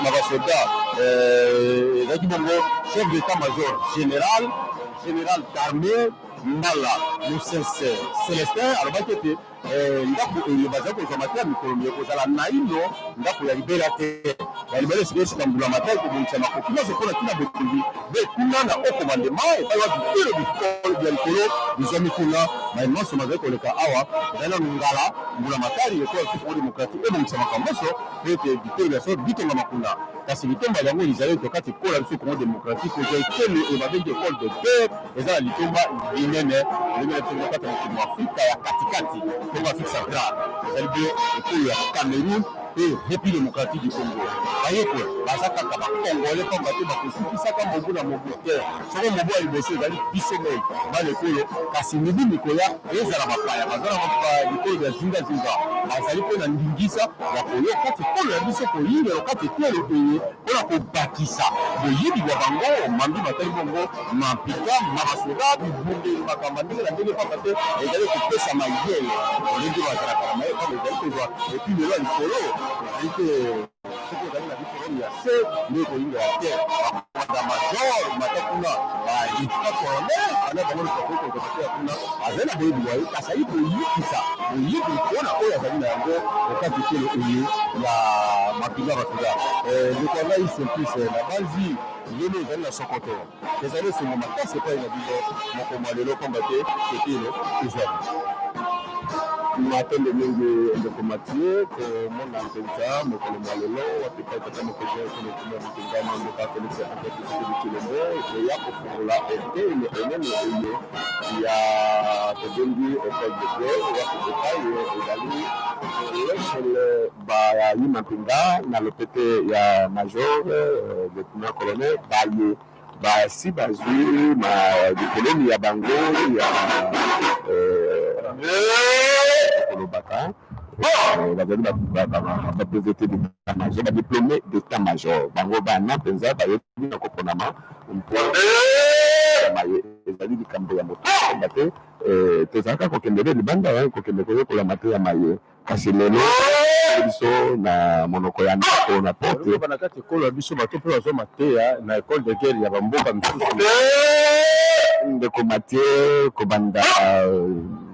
[SPEAKER 6] na basoda ezalaki bongo chef d'état major général d'armée Mbala Moussese Célestin alobaki ete ndako oyo bazali kozwa mateya mikolo mie kozala naino ndako ya libela te ya libela esika esika mbula mateya ekobongisa makoki nyonso mpona ntina botungi be kuna na okomandema epai wa bitelo bikolo bya likolo bizwami kuna mai nyonso bazali koleka awa ezali nano ngala mbula matari ekolo ya Congo démocratique ebongisa makambo nyonso po ete bitelo bya solo bitongama kuna kasi litomba yango ezali tokati ekolo ya biso Congo démocratique eza ekolo ebabengi ekole de guerre eza na litomba linene linene tongo kati ya mokili Afrika ya katikati Congo Afrique centrale ezali bien ekolo ya Cameroun et République démocratique du Congo. Voyez quoi, Bazaka Kaba, Congolais, comme Baté, Bakosuki, ça comme Mobu dans Mobu. Ce que Mobu a eu bossé, il a dit Bissomé, Balekolo, Kassimibi, Nikoya, et Zarabapaya, Bazarabapaya, Nikoya, Zinga Zinga, Bazali Kona Ndingisa, Wakoyo, quand tu peux le biso pour y aller, quand tu peux le payer, on a pour Bakisa, le Yibi Wabango, Mambi Batali Bongo, Mampika, Mabasura, Bouboumé, Makamani, la Belle Papate, et d'aller couper sa maillère, les deux à la Karamaï, comme les Delpes, et puis le Loi Polo, et que ce que vous avez la différence, il y a c'est le pays de la terre, la major, Matakuna, il faut qu'on ait, on a vraiment le propos qu'on peut faire, on a la baie du Waï, parce qu'il faut y aller, ça, il y a au cas du il y a Mapina Rafida. Le travail, c'est plus la base, il y a la Sokoto. Les années, c'est mon matin, c'est pas une habitude, mon commandant combatté, c'est le Israël. Matin de de combattre que mon entretien me connaît le long à peu près comme que j'ai que le premier entretien de pas que le faire un peu de kilomètres et il y a pour la été il y a de début au fait de guerre il y a pour ça il y a bah il m'appela dans le PT il y a major de premier colonel bah si bah je ma diplôme il y a bango il y a le bâtard, la PVT d'état-major, la diplômé d'état-major. Bango bana penza ba yebi na koponama umpo ezali likambo ya moto bate tozalaka kokendele libanda kokende koyekola mate ya maye kasi lelo biso na monoko ya ndako na porte bana kati ekolo ya biso bato mpe bazoma te na ekole de guerre ya bamboka misusu ndeko Mathieu kobanda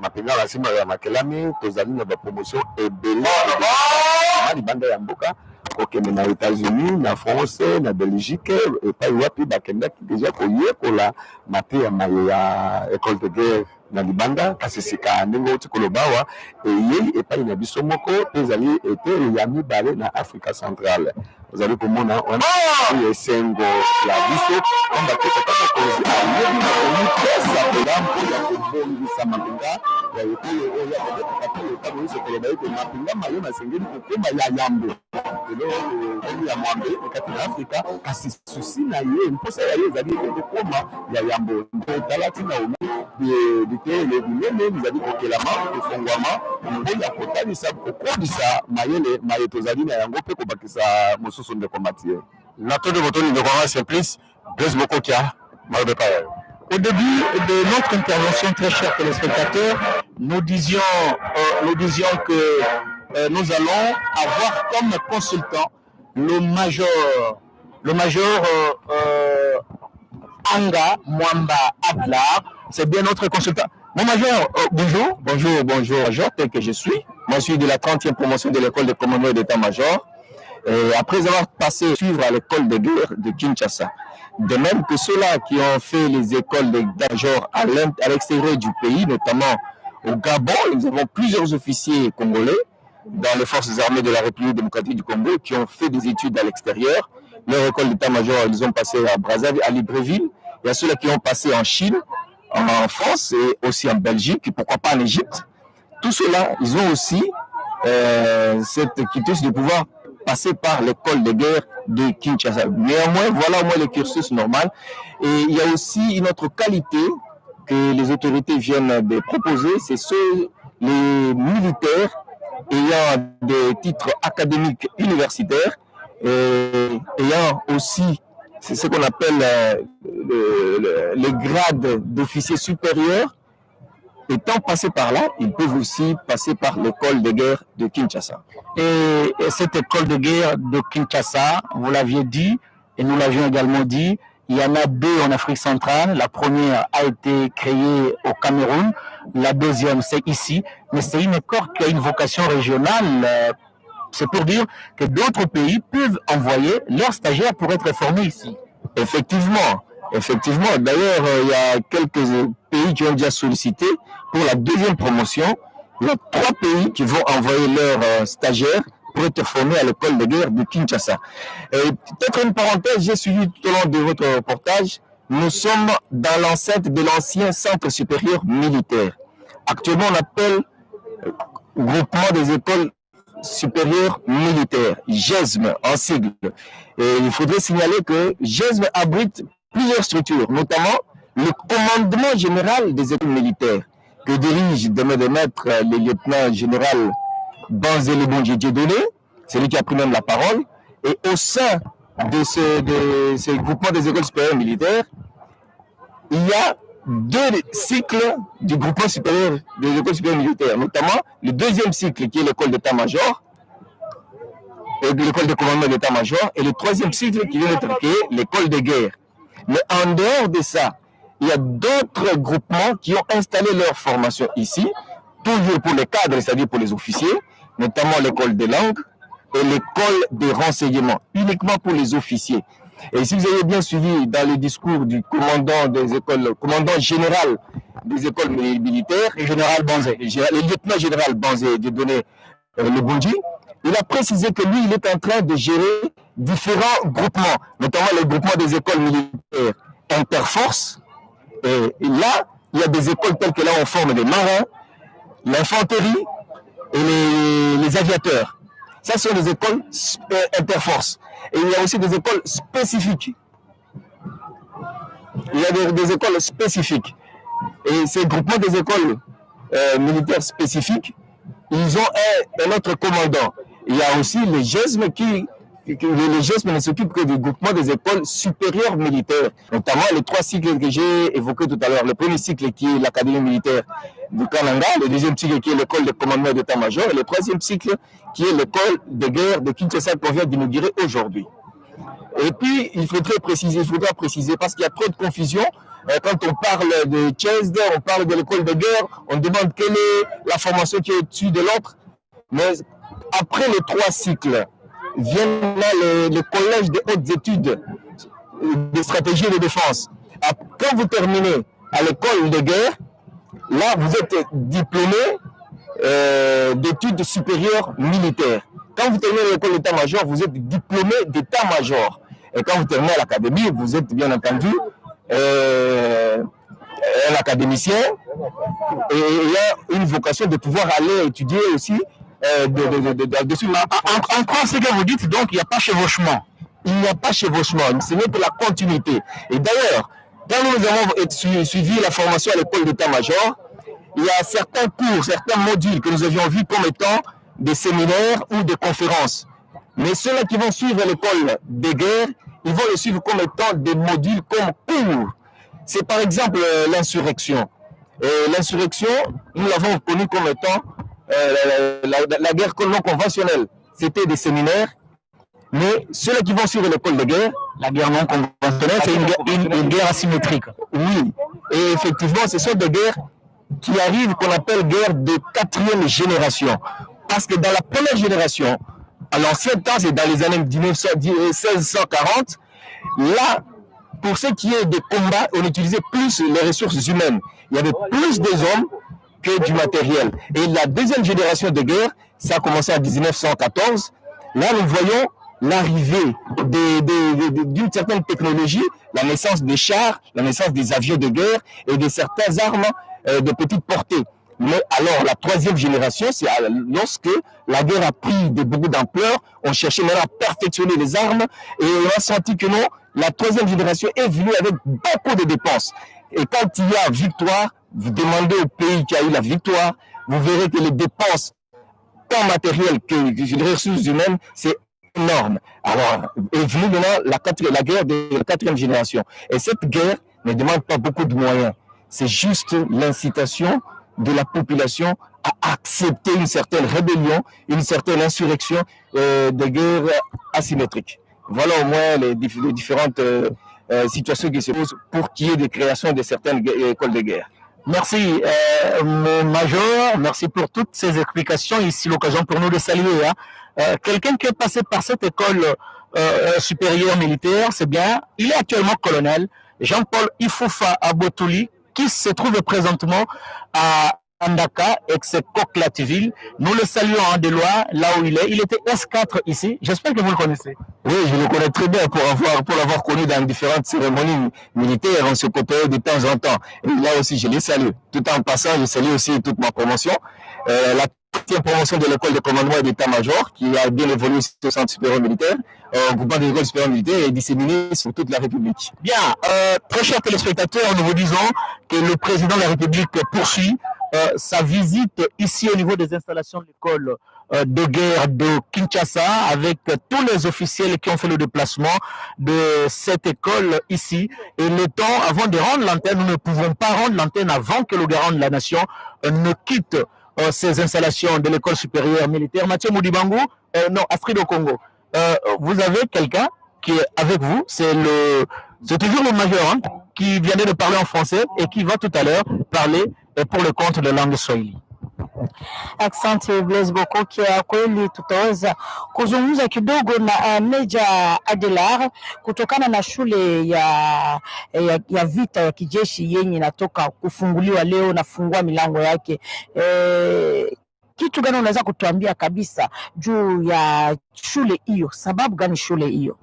[SPEAKER 6] mapinga la sima ya makelami tozali na ba promotion ebele na libanda ya mboka kokende na États-Unis na France na Belgique epai wapi bakendaki deja koyekola mate ya maye ya école de guerre na libanda kasi sika ndenge oti kolobawa eyei epai na biso moko ezali ete ya mibale na Afrika centrale ozali komona esengo ya biso omba te kaka kozi ayebi na komipesa pelampo ya kobongisa mapinga ya ekolo oyo ya kokapile kabo iso koloba ete mapinga mayo nasengeli kokoma ya yambo lelo oyo ya mwambe kati na Afrika kasi susi na ye mposa ya ye ezali kokoma ya yambo mpo talati na omi bite lebuleme bizali kokelama kofongwama mpo ya kotalisa kokodisa mayele maye tozali na yango mpe kobakisa mosusu ndeko Mathieu. Nato de Botoni de Rora Simplice, Blaise Bokokia, Maudekaya.
[SPEAKER 2] Au début de notre intervention, très chers téléspectateurs, nous disions que nous allons avoir comme consultant le major Anga Mwamba Ablar. C'est bien notre consultant. Mon major, bonjour, major, tel que je suis. Moi, je suis de la 30e promotion de l'école de commandement d'état-major. Après avoir passé suivre à l'école de guerre de Kinshasa. De même que ceux-là qui ont fait les écoles de major à l'extérieur du pays, notamment au Gabon, nous avons plusieurs officiers congolais dans les forces armées de la République démocratique du Congo qui ont fait des études à l'extérieur. Leur école d'état-major, ils ont passé à Brazzaville, à Libreville. Il y a ceux-là qui ont passé en Chine, en France et aussi en Belgique, et pourquoi pas en Égypte. Tous ceux-là, ils ont aussi cette quitus de pouvoir passer par l'école de guerre de Kinshasa. Néanmoins, voilà au moins le cursus normal. Et il y a aussi une autre qualité que les autorités viennent de proposer, c'est les militaires ayant des titres académiques universitaires, ayant aussi, c'est ce qu'on appelle les grades d'officiers supérieurs. Étant passés par là, ils peuvent aussi passer par l'école de guerre de Kinshasa. Et cette école de guerre de Kinshasa, vous l'aviez dit, et nous l'avions également dit, il y en a deux en Afrique centrale. La première a été créée au Cameroun, la deuxième c'est ici, mais c'est une école qui a une vocation régionale. C'est pour dire que d'autres pays peuvent envoyer leurs stagiaires pour être formés ici. Effectivement. D'ailleurs, il y a quelques pays qui ont déjà sollicité pour la deuxième promotion. Il y a 3 pays qui vont envoyer leurs stagiaires pour être formés à l'école de guerre de Kinshasa. Peut-être une parenthèse, j'ai suivi tout au long de votre reportage. Nous sommes dans l'enceinte de l'ancien centre supérieur militaire. Actuellement, on appelle groupement des écoles
[SPEAKER 6] supérieure militaire, GESM en sigle. Et il faudrait signaler que GESM abrite plusieurs structures, notamment le commandement général des écoles militaires, que dirige demain de maître le lieutenant général Banzele Bondjedjedone, c'est lui qui a pris même la parole. Et au sein de ce groupement des écoles supérieures militaires, il y a 2 cycles du groupement supérieur des écoles supérieures militaires, notamment le 2e cycle qui est l'école d'état-major, et l'école de commandement d'état-major, et le 3e cycle qui vient d'être créé, l'école de guerre. Mais en dehors de ça, il y a d'autres groupements qui ont installé leur formation ici, toujours pour les cadres, c'est-à-dire pour les officiers, notamment l'école des langues et l'école des renseignements, uniquement pour les officiers. Et si vous avez bien suivi dans le discours du commandant des écoles, le commandant général des écoles militaires, le général Banzé, le lieutenant général Banzé de donner le Bondji, il a précisé que lui, il est en train de gérer différents groupements, notamment le groupement des écoles militaires interforces. Et là, il y a des écoles telles que là, on forme des marins, l'infanterie et les aviateurs. Ça, sont des écoles interforces. Et il y a aussi des écoles spécifiques. Il y a des écoles spécifiques. Et ces groupements des écoles militaires spécifiques, ils ont un autre commandant. Il y a aussi les GESM les GESM ne s'occupent que du groupement des écoles supérieures militaires, notamment les 3 cycles que j'ai évoqués tout à l'heure. Le premier cycle qui est l'académie militaire du Kananga, le 2e cycle qui est l'école de commandement d'état-major, et le 3e cycle qui est l'école de guerre de Kinshasa qu'on vient d'inaugurer aujourd'hui. Et puis, il faudra préciser, parce qu'il y a trop de confusion. Quand on parle de CHESD, on parle de l'école de guerre, on demande quelle est la formation qui est au-dessus de l'autre. Mais après les 3 cycles, viennent là le collège des hautes études de stratégie et de défense. Quand vous terminez à l'école de guerre, là, vous êtes diplômé d'études supérieures militaires. Quand vous terminez à l'école d'état-major, vous êtes diplômé d'état-major. Et quand vous terminez à l'académie, vous êtes bien entendu un académicien. Et il y a une vocation de pouvoir aller étudier aussi dessus.
[SPEAKER 2] En quoi c'est que vous dites, donc, il n'y a pas chevauchement?
[SPEAKER 6] Il n'y a pas chevauchement, ce n'est que la continuité. Et d'ailleurs, quand nous avons suivi la formation à l'école d'état-major, il y a certains cours, certains modules que nous avions vus comme étant des séminaires ou des conférences. Mais ceux-là qui vont suivre l'école de guerre, ils vont le suivre comme étant des modules comme cours. C'est par exemple l'insurrection. L'insurrection, nous l'avons connue comme étant la guerre non conventionnelle. C'était des séminaires, mais ceux-là qui vont suivre l'école de guerre, la guerre non conventionnelle, c'est une guerre asymétrique. Oui, et effectivement, ce sont des guerres qui arrivent, qu'on appelle guerre de 4e génération. Parce que dans la première génération, à l'ancien temps, c'est dans les années 1640, là, pour ce qui est des combats, on utilisait plus les ressources humaines. Il y avait plus des hommes que du matériel. Et la 2e génération de guerre, ça a commencé en 1914. Là, nous voyons l'arrivée d'une certaine technologie, la naissance des chars, la naissance des avions de guerre et de certaines armes de petite portée. Mais alors, la 3e génération, c'est lorsque la guerre a pris beaucoup d'ampleur, on cherchait maintenant à perfectionner les armes et on a senti que non, la 3e génération est venue avec beaucoup de dépenses. Et quand il y a victoire, vous demandez au pays qui a eu la victoire, vous verrez que les dépenses, tant matérielles que les ressources humaines, c'est énorme. Alors, est venue maintenant la guerre de la 4e génération. Et cette guerre ne demande pas beaucoup de moyens. C'est juste l'incitation de la population à accepter une certaine rébellion, une certaine insurrection de guerre asymétrique. Voilà au moins les différentes situations qui se posent pour qu'il y ait des créations de certaines écoles de guerre.
[SPEAKER 2] Merci, Major. Merci pour toutes ces explications. Ici, l'occasion pour nous de saluer. Quelqu'un qui est passé par cette école supérieure militaire, c'est bien, il est actuellement colonel, Jean-Paul Ifoufa Abotouli, qui se trouve présentement à Andaka, ex-Coklativille. Nous le saluons de loin, là où il est. Il était S4 ici. J'espère que vous le connaissez.
[SPEAKER 6] Oui, je le connais très bien pour l'avoir connu dans différentes cérémonies militaires. On se côtoyait de temps en temps. Et là aussi, je les salue. Tout en passant, je salue aussi toute ma promotion. La 7e promotion de l'école de commandement et d'état-major qui a bien évolué au centre supérieur militaire, groupement des écoles supérieures militaires et disséminé sur toute la République.
[SPEAKER 3] Bien, très chers téléspectateurs, nous vous disons que le président de la République poursuit sa visite ici au niveau des installations de l'école de guerre de Kinshasa avec tous les officiels qui ont fait le déplacement de cette école ici. Et le temps, avant de rendre l'antenne, nous ne pouvons pas rendre l'antenne avant que le garant de la nation ne quitte ces installations de l'école supérieure militaire. Mathieu Moudibango, non, Astrid au Congo. Vous avez quelqu'un qui est avec vous, c'est toujours le major hein, qui vient de parler en français et qui va tout à l'heure parler pour le compte de langue Swahili.
[SPEAKER 7] Asante Blaise Bokokia, kweli tutaweza kuzungumza kidogo na Meja Adelar kutokana na shule ya vita ya kijeshi yenye inatoka kufunguliwa leo na fungua milango yake. Kitu gani unaweza kutuambia kabisa juu ya shule hiyo? Sababu gani shule hiyo?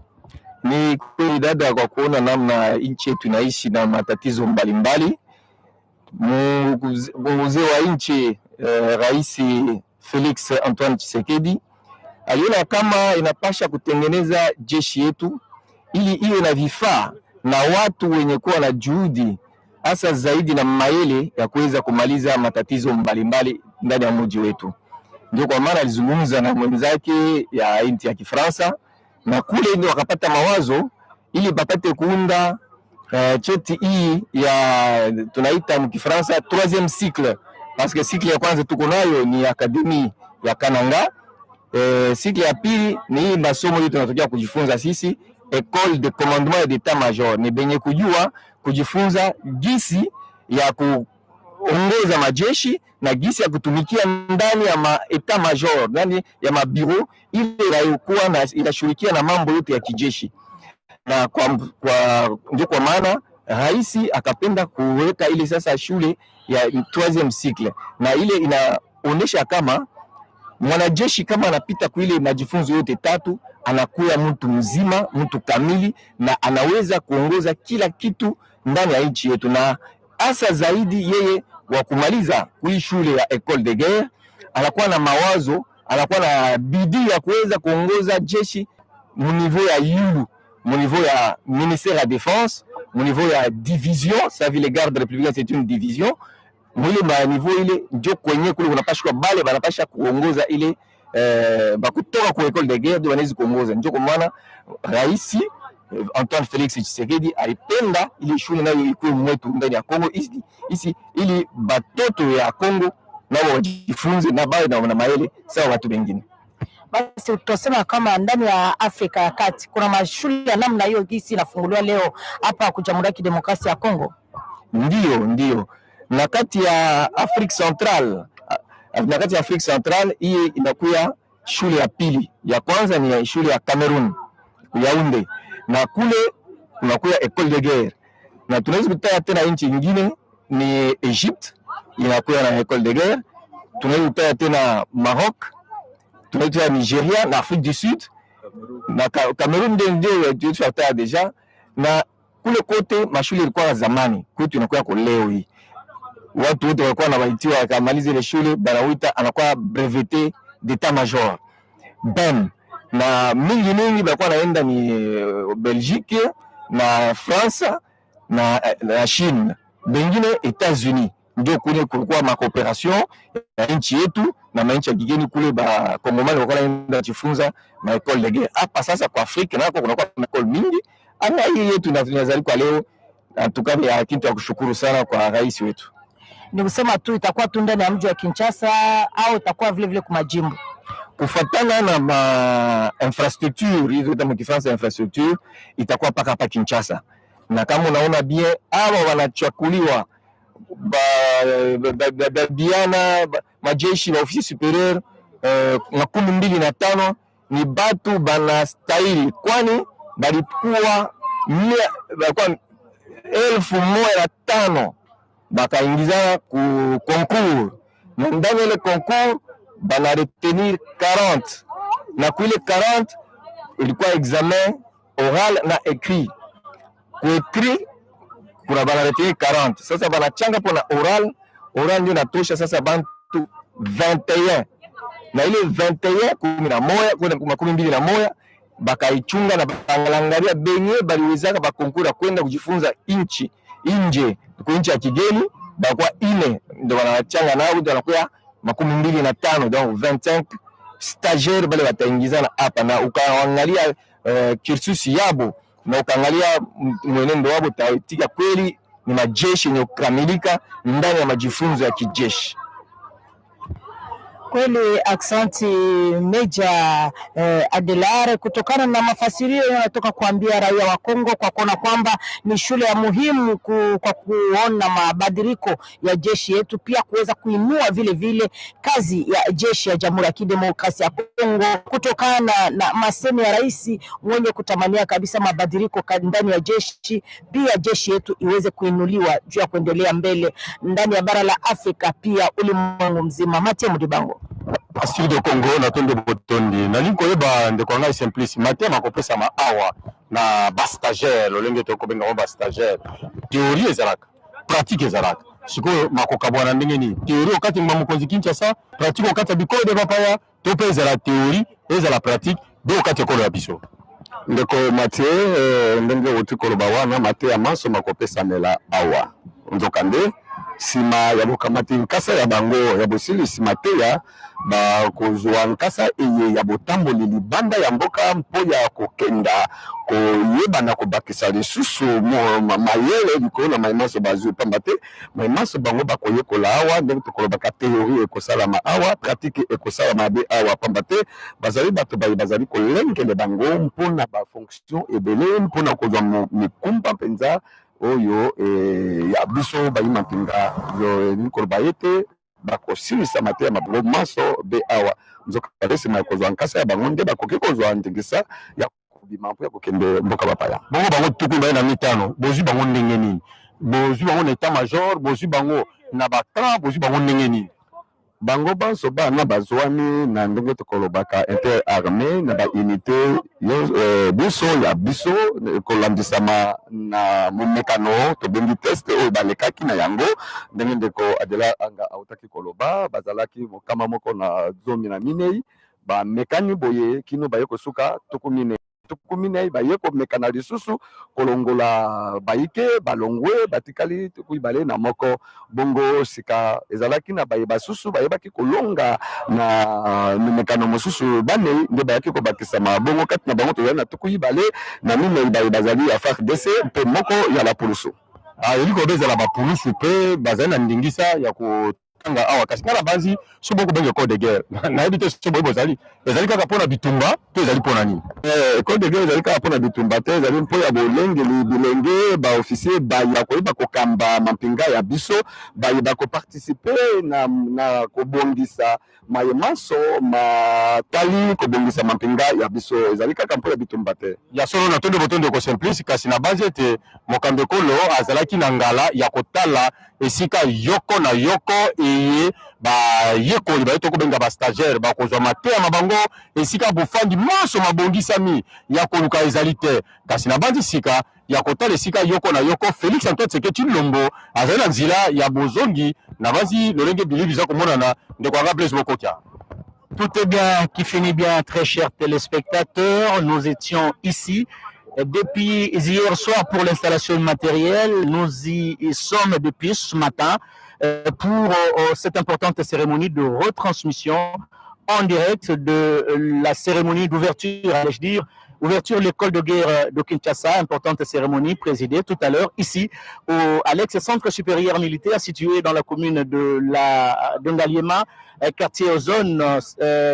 [SPEAKER 6] Ni kweli dada, kwa kuona namna nchi yetu inaishi na matatizo mbalimbali. Mzee wa nchi Rais Felix Antoine Tshisekedi aliona kama inapasha kutengeneza jeshi yetu ili iwe na vifaa na watu wenye kuwa na juhudi hasa zaidi na maele ya kuweza kumaliza matatizo mbalimbali ndani ya mji wetu. Ndio kwa maana alizungumza na mwenzake ya nchi ya Kifaransa na kule ndio wakapata mawazo ili bapate kuunda cheti hii ya tunaita mkifaransa 3e cycle, parce que cycle ya kwanza tuko nayo ni akademi ya Kananga. Cycle ya pili ni hii masomo yetu tunatokea kujifunza sisi école de commandement et d'état-major, ni benye kujua kujifunza gisi ya kuongoza majeshi na gisi ya kutumikia ndani ya état major, ndani ya mabiro ile inayokuwa na inashirikia na mambo yote ya kijeshi. Na ndio kwa maana rais akapenda kuweka ile sasa shule ya 3e cycle, na ile inaonesha kama mwanajeshi kama anapita kwa ile majifunzo yote tatu anakuwa mtu mzima, mtu kamili, na anaweza kuongoza kila kitu ndani ya nchi yetu. Na hasa zaidi yeye wa kumaliza hii shule ya école de guerre anakuwa na mawazo, anakuwa na bidii ya kuweza kuongoza jeshi mu niveau ya yulu, mu niveau ya ministère ya défense, mu niveau ya division, ça veut les gardes républicains c'est une division. Mwile ma niveau ile ndio kwenye kule unapashwa bale banapasha kuongoza ile bakutoka kwa école de guerre ndio wanaweza kuongoza. Ndio kwa maana rais Antoine Felix Tshisekedi alipenda ile shule nayo ikuwe mwetu ndani ya Kongo isi ili batoto ya Kongo nao wajifunze na bae na maele sawa watu wengine.
[SPEAKER 7] Basi tutasema kama ndani ya Afrika ya Kati kuna mashule ya namna hiyo gisi inafunguliwa leo hapa kwa Jamhuri ya Kidemokrasia ya Kongo.
[SPEAKER 6] Ndio. Na kati ya Afrika Central hii inakuwa shule ya pili. Ya kwanza ni shule ya Cameroon, Yaounde. Na kule kunakuwa école de guerre. Na tunaweza kutaja tena nchi nyingine ni Egypte, inakuwa na école de guerre. Tunaweza kutaja tena Maroc, tunaweza kutaja Nigeria na Afrique du Sud. Na Cameroon ndio tunataja deja. Na kule kote mashule ilikuwa zamani, kwetu inakuwa kwa leo hii. Watu wote walikuwa na waitiwa akamaliza ile shule banawita anakuwa breveté d'état-major. Na mingi balikuwa naenda ni Belgique na France na Chine, bengine États-Unis. Ndio kule kulikuwa ma coopération ya nchi yetu na manchi ya kigeni kule ba Kongomani walikuwa naenda kujifunza na école de guerre. Hapa sasa kwa Afrika nako kunakuwa na école mingi. Ana hii yetu inazali kwa leo, tukame ya kitu ya kushukuru sana kwa rais wetu.
[SPEAKER 7] Ni kusema tu itakuwa tu ndani ya mji wa Kinshasa au itakuwa vile vile kwa majimbo?
[SPEAKER 6] Kufatana na ma infrastructure hizo kama Kifaransa infrastructure itakuwa paka hapa Kinshasa. Na kama unaona bien hawa wanachakuliwa biana majeshi na ofisi superieur 25 ni batu banastahili, kwani balikuwa 1500 bakaingiza ku concours, na ndani ile concours bana retenir 40, na kuile 40 ilikuwa examen oral na écrit. Ku écrit kuna bana retenir 40, sasa bana changa pona oral ndio natosha sasa bantu 21 na ile 21 bakaichunga na bangalangalia benye baliwezaka bakonkura kwenda kujifunza nje kuinchi ya kigeni bakwa ine ndio wanachanga nao ndio wanakuwa 25 donc 25 stagiaires bale bataingizana hapa na ukaangalia cursus yabo na ukaangalia mwenendo wao utatika kweli ni majeshi yenye kukamilika ndani ya majifunzo ya kijeshi.
[SPEAKER 7] Kweli aksanti Meja Adelar, kutokana na mafasirio yanatoka kuambia raia wa Kongo kwa kuona kwamba ni shule ya muhimu kwa kuona mabadiliko ya jeshi yetu, pia kuweza kuinua vile vile kazi ya jeshi ya Jamhuri ya Kidemokrasia ya Kongo, kutokana na masemi ya rais mwenye kutamania kabisa mabadiliko ndani ya jeshi, pia jeshi yetu iweze kuinuliwa juu ya kuendelea mbele ndani ya bara la Afrika pia ulimwengu mzima. Mathieu Mudibango
[SPEAKER 6] Asili de Congo na tondo botondi na linko yeba ndeko ngai simplice matema kopesa ma awa na ba stagiaire lolenge to kobenga ba stagiaire théorie ezalaka pratique ezalaka siko makoka bwana ndenge ni théorie okati mamukonzi Kinshasa pratique okati bikolo de bapaya to pesa la théorie ezala pratique do okati ekolo ya biso ndeko Mathieu ndenge otikolo bawana Mathieu amaso makopesa mela awa nzokande sima ya bokamati nkasa ya bango ya bosili sima te ya bakozwa nkasa eye ya botamboli libanda ya mboka mpo ya kokenda koyebana kobakisa lisusu mayele likolo na maimaso bazwi pamba te maimaso bango bakoyekola awa ndenge tokolobaka théorie ekosalama awa pratique ekosalama be awa pamba te bazali bato bazali kolengele bango mpona bafonction ebele mpona kozwa mikumba mpenza oyo ya biso bayima mpinga yo nikolo bayete bakosilisa mateya mabongo maso be awa nzoka balesima kozwa nkasa ya bango nde bakoki kozwa ndingisa ya kobima mpo ya kokende mboka bapaya bongo bango tuku baye na mitano bozwi bango ndenge nini bozwi bango na état major bozwi bango na batra bozwi bango ndenge nini bango banso bana bazwami na ndenge tokolobaka interarmé na baunité biso ya biso kolandisama na momekano tobengi test oyo balekaki na yango ndenge ndeko Adela anga autaki koloba bazalaki mokama moko na zomi na minei bamekani boye kino baye kosuka tukumine baye komekana lisusu kolongola baike balongwe batikali tukuyibale na moko bongo sika ezalaki na baye basusu bayebaki kolonga na mekano mosusu bane nde bayaki kobakisa bongo kati na bango tozali na tukuyibale na minei baye bazali ya FARDC mpe moko ya la pulusu eliko bezala bapulusu mpe bazali na ndingisa ya ko tanga awa kasi ngala bazi sobo ko benga code de guerre na ebite sobo bozali ezali kaka pona bitumba to ezali pona nini code de guerre ezali kaka pona bitumba te ezali mpo ya bolengeli bilenge ba officier ba ya koyeba kokamba mampinga ya biso ba yeba ko participer na kobongisa mayemaso matali kobongisa mampinga ya biso ezali kaka mpo ya bitumba te ya solo na tondo botondo ko simplice kasi na base te mokambe kolo azalaki na ngala ya kotala esika yoko na yoko eye ba yekoli ba yetoko benga ba stagiaire ba kozwa mateya mabango esika bofandi maso mabongisami ya koluka ezali te kasi na bandi sika ya kotala esika yoko na yoko Félix Antoine Tshisekedi Tshilombo azali na nzila ya bozongi na bazi lolenge bilibi za komonana ndeko anga Blaise Bokokia.
[SPEAKER 2] Tout est bien qui finit bien, très chers téléspectateurs. Nous étions ici depuis hier soir pour l'installation du matériel. Nous y sommes depuis ce matin pour cette importante cérémonie de retransmission en direct de la cérémonie d'ouverture, allais-je dire, ouverture de l'école de guerre de Kinshasa, importante cérémonie présidée tout à l'heure ici à l'ex-centre supérieur militaire situé dans la commune de Ngaliema, quartier Ozone,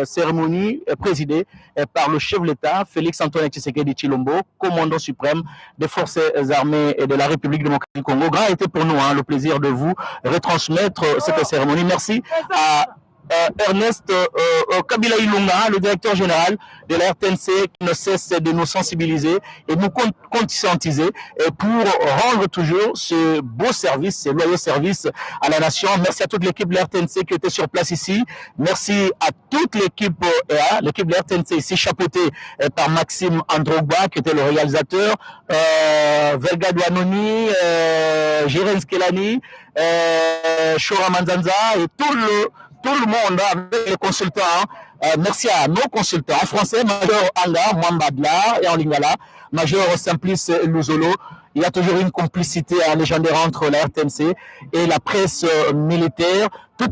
[SPEAKER 2] cérémonie présidée par le chef de l'État, Félix Antoine Tshisekedi Tshilombo, commandant suprême des forces armées de la République démocratique du Congo. Grand était pour nous le plaisir de vous retransmettre cette cérémonie. Merci à Ernest Kabila Ilunga, le directeur général de la RTNC, qui ne cesse de nous sensibiliser et nous conscientiser pour rendre toujours ce beau service, ce loyaux service à la nation. Merci à toute l'équipe de la RTNC qui était sur place ici. Merci à toute l'équipe l'équipe de la RTNC ici, chapeautée par Maxime Androgba, qui était le réalisateur, Verga Douanoni, Jérém Skelani, Shora Manzanza et tout le monde avec les consultants Merci à nos consultants en français, Major Anga Mwambadla et en lingala, Major Simplice Luzolo. Il y a toujours une complicité légendaire entre la RTNC et la presse militaire. Tout